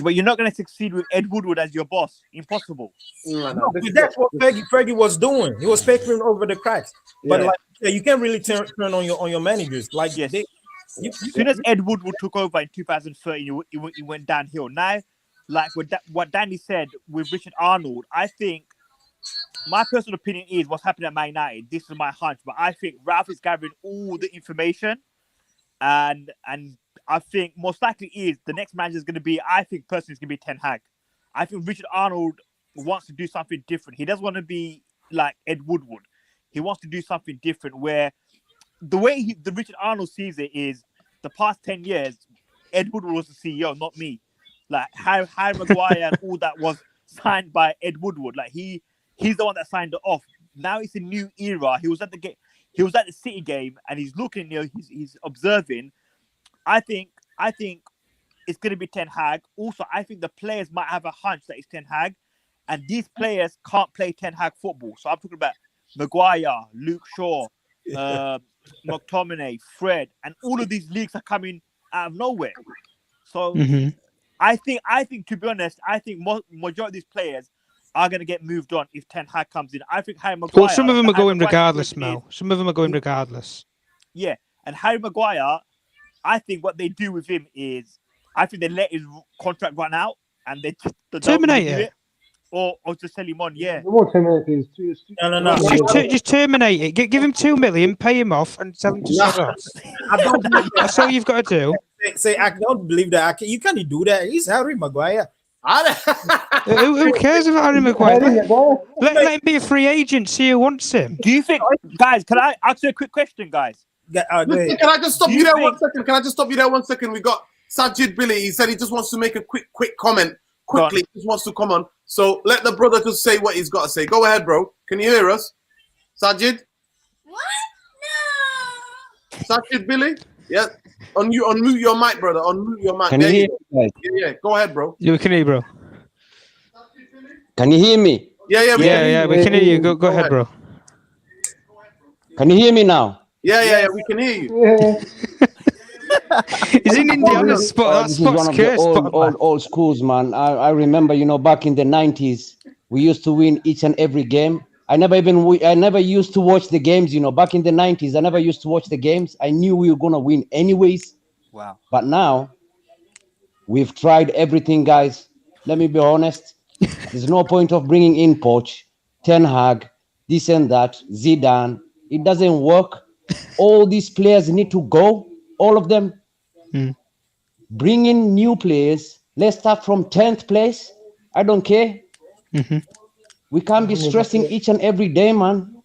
But you're not going to succeed with Ed Woodward as your boss. Impossible. No, but that's what Fergie was doing. He was peppering over the cracks. But like you can't really turn on your managers. Like Yes. as soon as Ed Woodward took over in 2013, he went downhill. Now, like what Danny said with Richard Arnold, I think my personal opinion is what's happening at Man United. This is my hunch, but I think Ralph is gathering all the information, and I think most likely is the next manager is going to be. I think personally is going to be Ten Hag. I think Richard Arnold wants to do something different. He doesn't want to be like Ed Woodward. He wants to do something different. Where the way the Richard Arnold sees it is the past 10 years, Ed Woodward was the CEO, not me. Like Harry Maguire and all that was signed by Ed Woodward. Like he's the one that signed it off. Now it's a new era. He was at the City game and he's looking. He's observing. I think it's going to be Ten Hag. Also, I think the players might have a hunch that it's Ten Hag, and these players can't play Ten Hag football. So I'm talking about Maguire, Luke Shaw, McTominay, Fred, and all of these leagues are coming out of nowhere. So I think to be honest, I think majority of these players are going to get moved on if Ten Hag comes in. I think Harry Maguire. Well, some of them are going regardless, Mel. Some of them are going regardless. Yeah, and Harry Maguire, I think what they do with him is, I think they let his contract run out and they terminate it. Or just sell him on. Yeah. No, Just terminate it. Give him 2 million, pay him off, and tell him to shut up. That's all you've got to do. Say I don't believe that. You can't do that. He's Harry Maguire. Who cares about Harry Maguire? Let him be a free agent. See who wants him. Do you think, guys? Can I ask you a quick question, guys? Can I just stop you there 1 second? Can I just stop you there 1 second? We got Sajid Billy. He said he just wants to make a quick comment. Quickly, he just wants to come on. So let the brother just say what he's got to say. Go ahead, bro. Can you hear us? Sajid? What? No. Sajid Billy? Yeah. Unmute your mic, brother. Unmute your mic. Can you hear me? Yeah. Go ahead, bro. Yeah, we can hear you, bro. Can you hear me? Yeah, we can hear you. Go ahead, bro. Can you hear me now? Yeah, we can hear you. He's in Indiana spot. That This is one spot's of the cursed. old schools, man. I remember, back in the 90s, we used to win each and every game. I never used to watch the games, back in the 90s. I never used to watch the games. I knew we were going to win anyways. Wow. But now, we've tried everything, guys. Let me be honest. There's no point of bringing in Poch, Ten Hag, this and that, Zidane. It doesn't work. All these players need to go. All of them. Bring in new players. Let's start from 10th place. I don't care. We can't be stressing each and every day, man.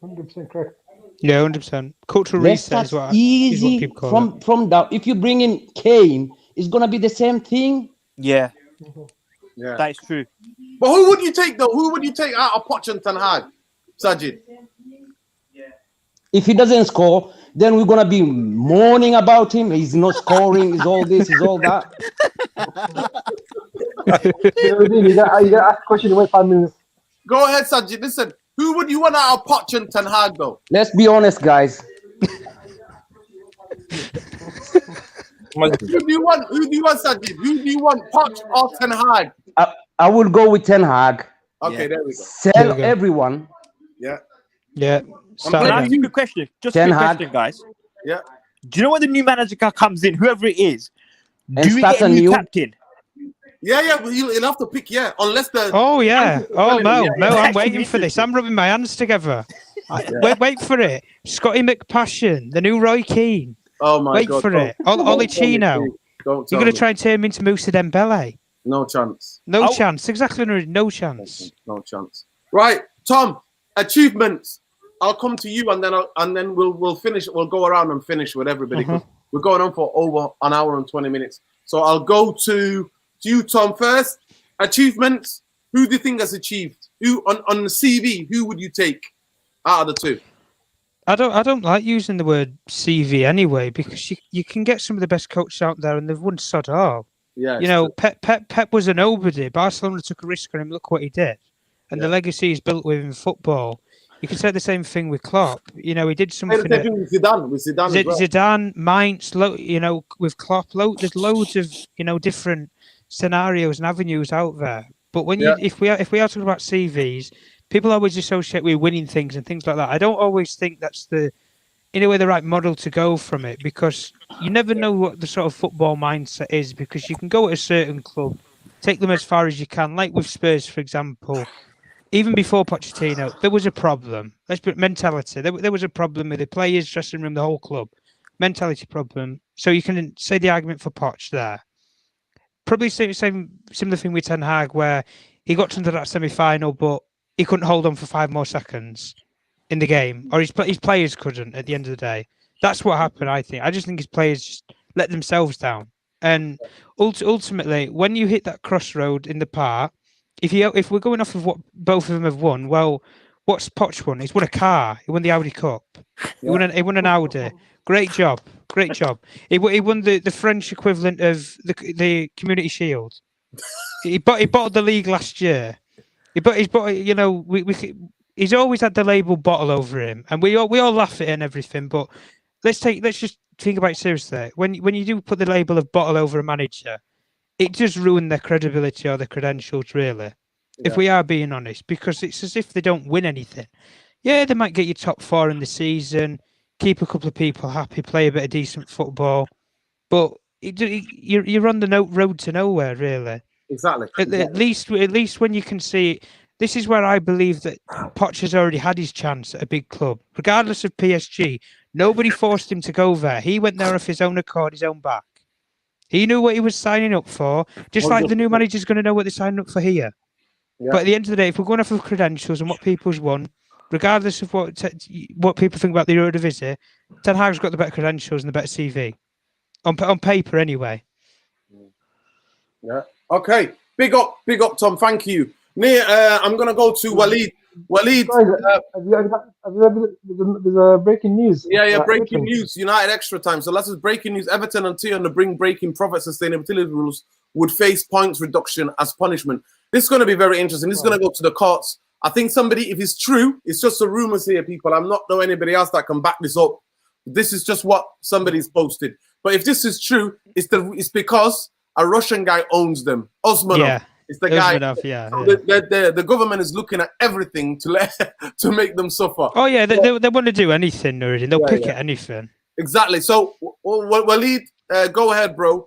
100% correct. Yeah, 100%. Cultural Let's reset is start what easy people call it. from down. If you bring in Kane, it's gonna be the same thing. Yeah, that is true. But who would you take though? Who would you take out of Poch and Ten Hag, Sajid? If he doesn't score, then we're gonna be mourning about him. He's not scoring. He's all this. He's all that. You got to ask a question in 5 minutes. Go ahead, Sajid. Listen, who would you want out of Poch and Ten Hag though? Let's be honest, guys. Who do you want, Sajid? Who do you want, Poch or Ten Hag? I will go with Ten Hag. Okay, there we go. Sell everyone. Yeah. Can I ask you a quick question? Just a quick question, guys. Yeah. Do you know when the new manager comes in, whoever it is, And do we get a new captain? Yeah, well, he'll have to pick, unless the... Oh, yeah. Oh, no, I'm waiting for this. I'm rubbing my hands together. Wait for it. Scotty McPassion, the new Roy Keane. Oh, my God. Wait for it. Ollie Chino. You're going to try and turn him into Moussa Dembele. No chance. No chance. Exactly. No chance. No chance. Right, Tom, achievements. I'll come to you and then we'll finish. We'll go around and finish with everybody. We're going on for over an hour and 20 minutes. So I'll go to you, Tom, first. Achievements. Who do you think has achieved? Who on the CV? Who would you take out of the two? I don't like using the word CV anyway, because you can get some of the best coaches out there and they've won sod all. Yeah. Pep was a nobody. Barcelona took a risk on him. Look what he did, and the legacy he's built within football. You can say the same thing with Klopp. You know, he did something. Say the same thing with Zidane as well. Zidane, Mainz, you know, with Klopp, there's loads of, you know, different scenarios and avenues out there. But when if we are talking about CVs, people always associate with winning things and things like that. I don't always think that's in a way the right model to go from it, because you never know what the sort of football mindset is, because you can go at a certain club, take them as far as you can, like with Spurs, for example. Even before Pochettino, there was a problem. Let's put mentality. There was a problem with the players, dressing room, the whole club. Mentality problem. So you can say the argument for Poch there. Probably similar thing with Tenhag, where he got into that semi-final, but he couldn't hold on for 5 more seconds in the game, or his players couldn't at the end of the day. That's what happened, I think. I just think his players just let themselves down. And ultimately, when you hit that crossroad in the park, if we're going off of what both of them have won, well, what's Poch won? He's won a car. He won the Audi Cup. He won an Audi. Great job. He won the French equivalent of the Community Shield. He bottled the league last year. He's bought, you know, he's always had the label bottle over him, and we all laugh at it and everything. But let's just think about it seriously. When you do put the label of bottle over a manager, it does ruin their credibility or their credentials, really, if we are being honest, because it's as if they don't win anything. Yeah, they might get you top 4 in the season, keep a couple of people happy, play a bit of decent football, but you're on the road to nowhere, really. Exactly. At least when you can see, this is where I believe that Poch has already had his chance at a big club, regardless of PSG. Nobody forced him to go there. He went there off his own accord, his own back. He knew what he was signing up for, just like the new manager's going to know what they're signing up for here. Yeah. But at the end of the day, if we're going off of credentials and what people's won, regardless of what people think about the Eredivisie, Ten Hag's got the better credentials and the better CV. On paper, anyway. Yeah. Okay. Big up, Tom. Thank you. Nia, I'm going to go to Waleed. Waleed. There's a breaking news. Yeah, breaking news. United Extra Time. So that's breaking news. Everton and Tion to bring breaking profit sustainability rules would face points reduction as punishment. This is going to be very interesting. This is going to go to the courts. I think somebody, if it's true, it's just the rumors here, people. I'm not know anybody else that can back this up. This is just what somebody's posted. But if this is true, it's because a Russian guy owns them. Osmanov. Yeah. It's the guy. Yeah. So the government is looking at everything to make them suffer. Oh yeah, they want to do anything, Nuruddin. They'll pick at anything. Exactly. So, Waleed, go ahead, bro.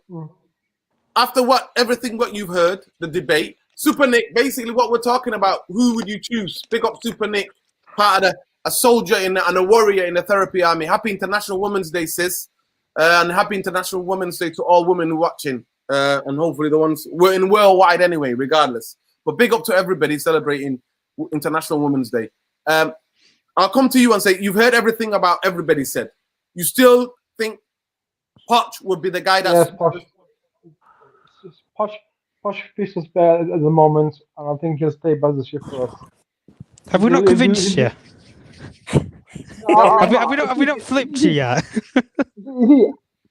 After everything what you've heard, the debate, Super Nick, basically what we're talking about, who would you choose? Pick up Super Nick, part of a soldier and a warrior in the therapy army. Happy International Women's Day, sis. And happy International Women's Day to all women who are watching. And hopefully the ones we're in worldwide anyway, regardless. But big up to everybody celebrating International Women's Day. I'll come to you and say you've heard everything about everybody said. You still think Poch would be the guy that's Poch fits us better at the moment, and I think he'll stay by the ship for us. Have we not convinced you? Have we not flipped you yet?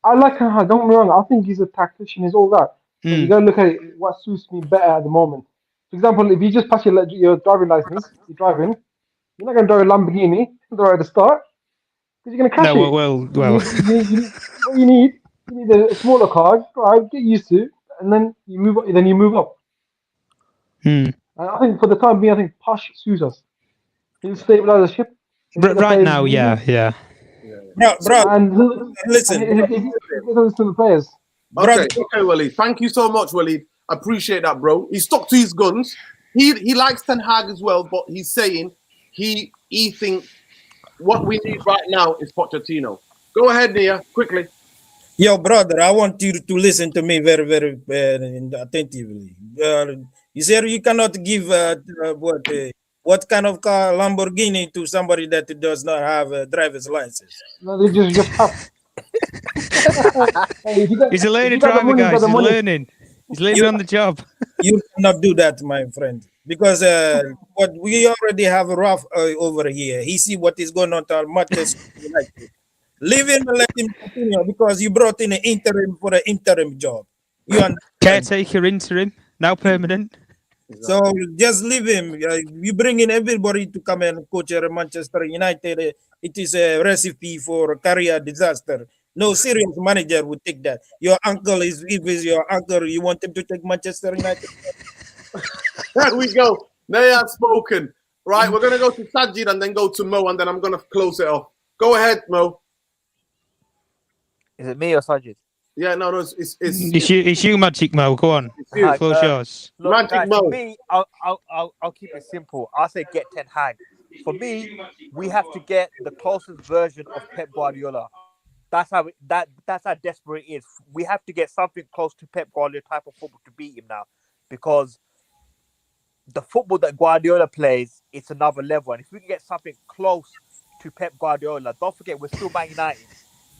I like Tenhag, don't get me wrong. I think he's a tactician, he's all that. But you gotta look at it, what suits me better at the moment. For example, if you just pass your driving license, you're driving, you're not gonna drive a Lamborghini at the start, because you're gonna crash it. What you need a smaller car, drive, get used to it, and then you move up. And I think for the time being, I think Poch suits us. He'll stabilize the ship. Right now, yeah. Bro, and listen. Listen to the players. Okay, Waleed. Thank you so much, Waleed. I appreciate that, bro. He stuck to his guns. He likes Ten Hag as well, but he's saying he thinks what we need right now is Pochettino. Go ahead, Nia, quickly. Yo, brother, I want you to listen to me very, very attentively. You said you cannot give what kind of car, Lamborghini, to somebody that does not have a driver's license? No, they just tough. He's a learning driver, guys. He's learning. He's learning on the job. You cannot do that, my friend, because what we already have a rough over here. He see what is going on to Matthias. Leave him and let him continue, because you brought in an interim for an interim job. You understand? Caretaker interim, now permanent. So just leave him. You bring in everybody to come and coach at Manchester United. It is a recipe for career disaster. No serious manager would take that. Your uncle is, if it's your uncle, you want him to take Manchester United? There we go. They have spoken. Right, we're going to go to Sajid and then go to Mo, and then I'm going to close it off. Go ahead, Mo. Is it me or Sajid? Yeah, no, It's you, Magic Mo. Go on. you. Floor's yours. Look, Magic guys, Mo. for me, I'll keep it simple. I'll say get Ten Hag. For me, we have to get the closest version of Pep Guardiola. That's how desperate it is. We have to get something close to Pep Guardiola type of football to beat him now, because the football that Guardiola plays, it's another level. And if we can get something close to Pep Guardiola, don't forget we're still Man United.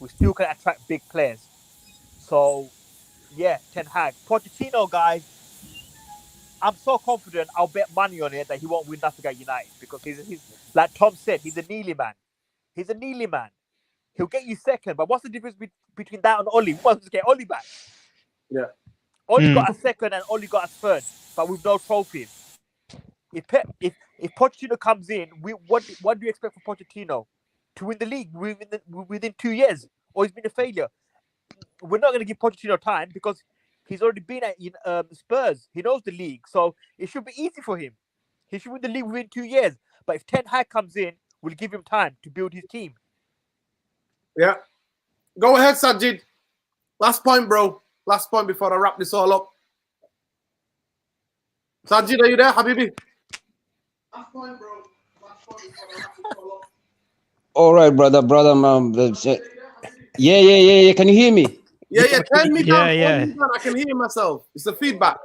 We still can attract big players. So, yeah, Ten Hag. Pochettino, guys, I'm so confident I'll bet money on it that he won't win nothing at United, because he's like Tom said, he's a Neely man. He's a Neely man. He'll get you second, but what's the difference between that and Oli? We must just get Oli back. Yeah. Oli got a second and Oli got a third, but with no trophies. If Pochettino comes in, what do you expect from Pochettino? To win the league within 2 years? Or he's been a failure? We're not going to give Pochettino time because he's already been at Spurs. He knows the league, so it should be easy for him. He should win the league within 2 years. But if Ten Hag comes in, we'll give him time to build his team. Yeah. Go ahead, Sajid. Last point, bro. Last point before I wrap this all up. Sajid, are you there, Habibi? Last point, bro. Last point before I wrap this all up. All right, brother. Yeah. Can you hear me? Yeah. Turn me down. Yeah. Turn me down. I can hear myself. It's the feedback.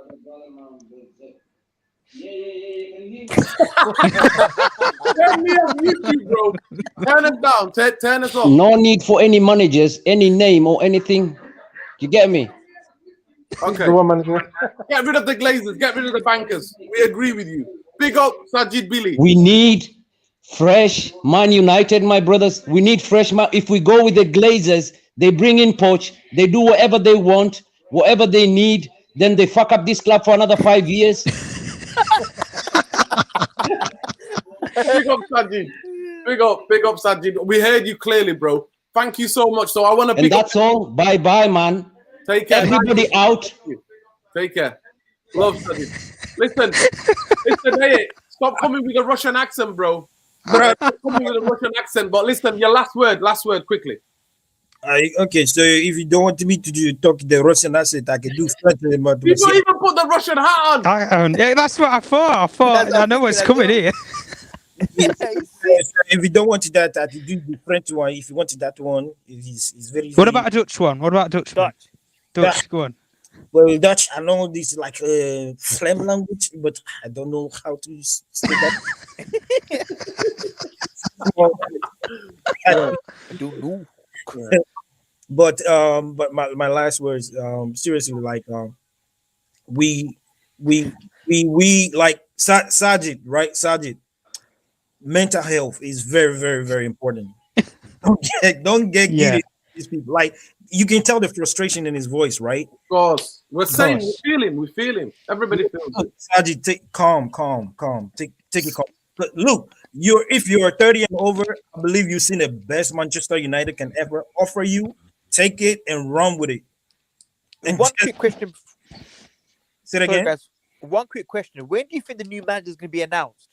Turn me off YouTube, bro. Turn us down. Turn us off. No need for any managers, any name or anything. You get me? Okay. The one manager. Get rid of the Glazers. Get rid of the bankers. We agree with you. Big up Sajid Billy. We need fresh Man United, my brothers. We need fresh man. If we go with the Glazers, they bring in Poch, they do whatever they want, whatever they need, then they fuck up this club for another 5 years. Big up Sajid. Big up Sajid. We heard you clearly, bro. Thank you so much. So I want to And that's all. Bye, man. Take care. Everybody out. Take care. Love Sajid. Listen, hey, stop coming with a Russian accent, bro. Stop coming with a Russian accent. But listen, your last word, quickly. Okay, so if you don't want me to talk the Russian accent, I can do French. You don't even put the Russian hat on. Yeah, that's what I thought. I know what's coming here. If you don't want that, I can do the French one. If you want that one, it's very. What about a Dutch one? Dutch, go on. Well, Dutch, I know this is like a phlegm language, but I don't know how to say that. I don't know. But my last words, seriously, like we like Sajid, right? Sajid, mental health is very, very, very important. Don't get giddy. These people, like, you can tell the frustration in his voice, right? Of course. We're saying we feel him. Everybody feels it. Sajid, take calm. Take it calm. But look, if you're 30 and over, I believe you've seen the best Manchester United can ever offer you. Take it and run with it. And one quick question. Say it again. Guys, one quick question. When do you think the new manager is going to be announced?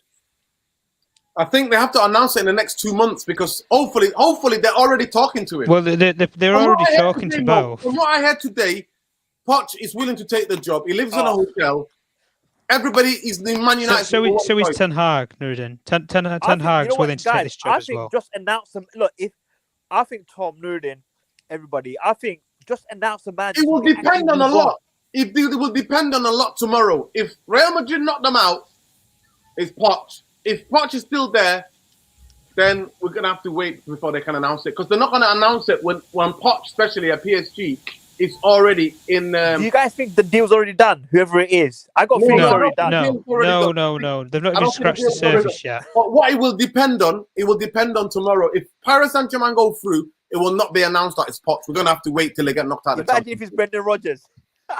I think they have to announce it in the next 2 months, because hopefully they're already talking to him. Well, they're already talking to both. From what I heard today, Poch is willing to take the job. He lives in a hotel. Everybody is the Man United. So is Ten Hag, Nuruddin. Ten Hag's willing to take this job as well. Just announce them. Look, I think Tom, Nuruddin, everybody, I think just announce the manager. It will depend on a lot. It will depend on a lot tomorrow. If Real Madrid knock them out, it's Poch. If Poch is still there, then we're going to have to wait before they can announce it. Because they're not going to announce it when Poch, especially at PSG, is already in... Do you guys think the deal's already done, whoever it is? I got feelings already done. No. They've not even scratched the surface yet. But what it will depend on tomorrow. If Paris Saint-Germain go through, it will not be announced that it's Poch. We're going to have to wait till they get knocked out. Imagine if it's Brendan Rodgers.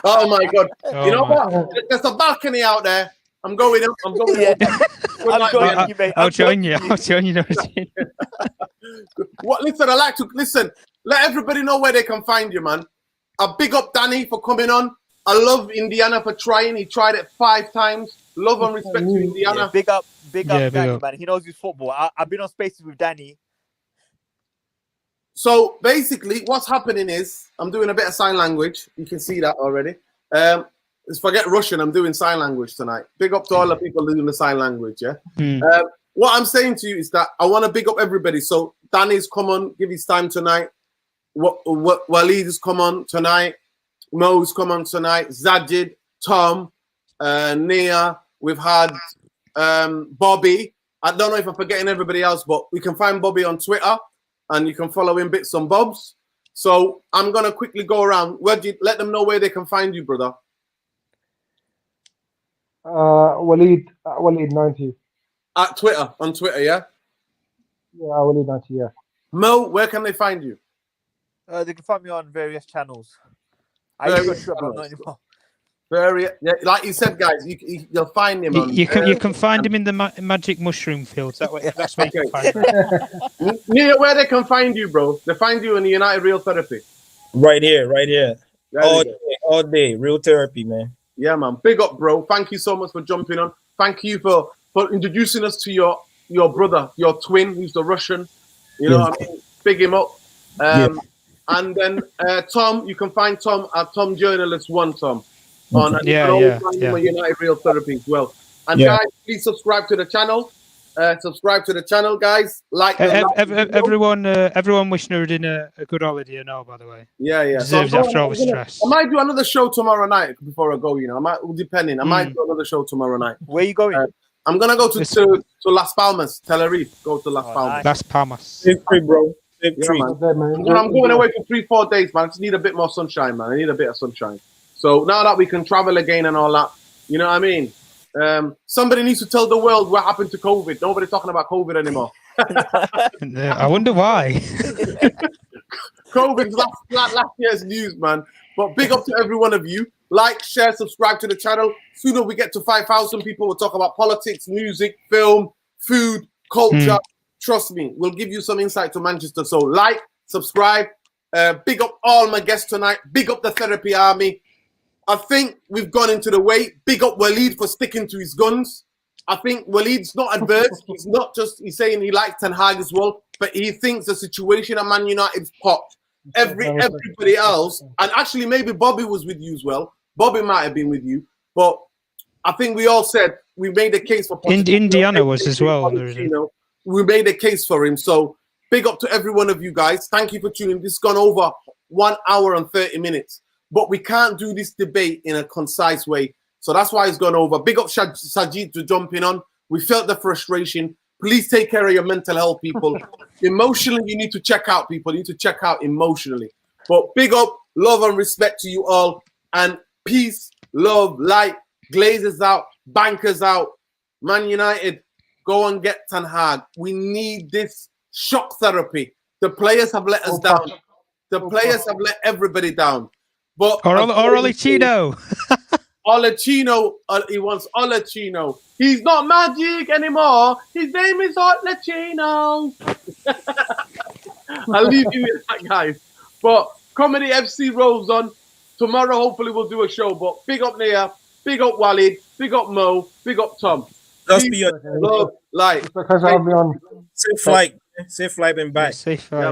Oh, my God. You know what? There's a balcony out there. I'm going up. I'm going Yeah. up. Good I'm night, joining man. you, mate. I'll I'm join you. joining I'll join you. Nordin. What? Listen, I like to listen. Let everybody know where they can find you, man. A big up Danny for coming on. I love Indiana for trying. He tried it 5 times. Love and respect to Yeah, Indiana. big up Yeah, big Danny, up. man. He knows his football. I've been on spaces with Danny. So basically, what's happening is I'm doing a bit of sign language. You can see that already. Let's forget Russian. I'm doing sign language tonight. Big up to all the people doing the sign language. Yeah. What I'm saying to you is that I want to big up everybody. So Danny's come on, give his time tonight. Walid's come on tonight. Mo's come on tonight. Zajid, Tom, Nia. We've had Bobby. I don't know if I'm forgetting everybody else, but we can find Bobby on Twitter and you can follow him bits and bobs. So I'm going to quickly go around. Let them know where they can find you, brother. Walid 90. At Twitter, on Twitter, yeah? Yeah, Walid 90, yeah. Mo, where can they find you? They can find me on various channels. I used to go to it, but not anymore. Yeah, like you said, guys, you'll find him on. You can find him in the magic mushroom fields. That's where you can find him. Nia, where they can find you, bro? They find you in the United Real Therapy. Right here. There All day. Real therapy, man. Yeah, man. Big up, bro. Thank you so much for jumping on. Thank you for introducing us to your brother, your twin, who's the Russian. You know what I mean? Big him up. And then Tom, you can find Tom at Tom Journalist 1, Tom. And you can always find him on United Real Therapy as well. And guys, please subscribe to the channel. Guys. Everyone wish Nordin a good holiday now, by the way. Yeah. Deserves after all the stress. I might do another show tomorrow night before I go, you know. I might do another show tomorrow night. Where are you going? I'm gonna go to Las Palmas, Tenerife. Go to Las Palmas. Las Palmas. Safe trip, bro. Safe Yeah, trip. man. I'm going away for 3-4 days, man. I just need a bit more sunshine, man. I need a bit of sunshine. So now that we can travel again and all that, you know what I mean? Somebody needs to tell the world what happened to COVID. Nobody's talking about COVID anymore. I wonder why. COVID's last year's news, man. But big up to every one of you. Like, share, subscribe to the channel. Sooner we get to 5,000 people, we'll talk about politics, music, film, food, culture. Trust me, we'll give you some insight to Manchester. So like, subscribe. Big up all my guests tonight. Big up the therapy army. I think we've gone into the way. Big up Walid for sticking to his guns. I think Walid's not adverse. He's saying he likes Tenhag as well, but he thinks the situation at Man United's popped. Everybody else, and actually maybe Bobby was with you as well. Bobby might have been with you, but I think we all said we made a case for Indiana was as well. We made a case for him. So big up to every one of you guys. Thank you for tuning in. This has gone over 1 hour and 30 minutes. But we can't do this debate in a concise way. So that's why it's gone over. Big up Sajid for jumping on. We felt the frustration. Please take care of your mental health, people. Emotionally, you need to check out, people. You need to check out emotionally. But big up, love and respect to you all. And peace, love, light. Glazers out. Bankers out. Man United, go and get Tenhag. We need this shock therapy. The players have let us down. The players have let everybody down. But or Olechino. Olechino, he wants Olechino. He's not Magic anymore. His name is Olechino. I'll leave you with that, guys. But Comedy FC rolls on. Tomorrow, hopefully, we'll do a show. But big up Nia, big up Walid, big up Mo, big up Tom. Just be love, light. Safe flight. Safe flight and back. Safe flight.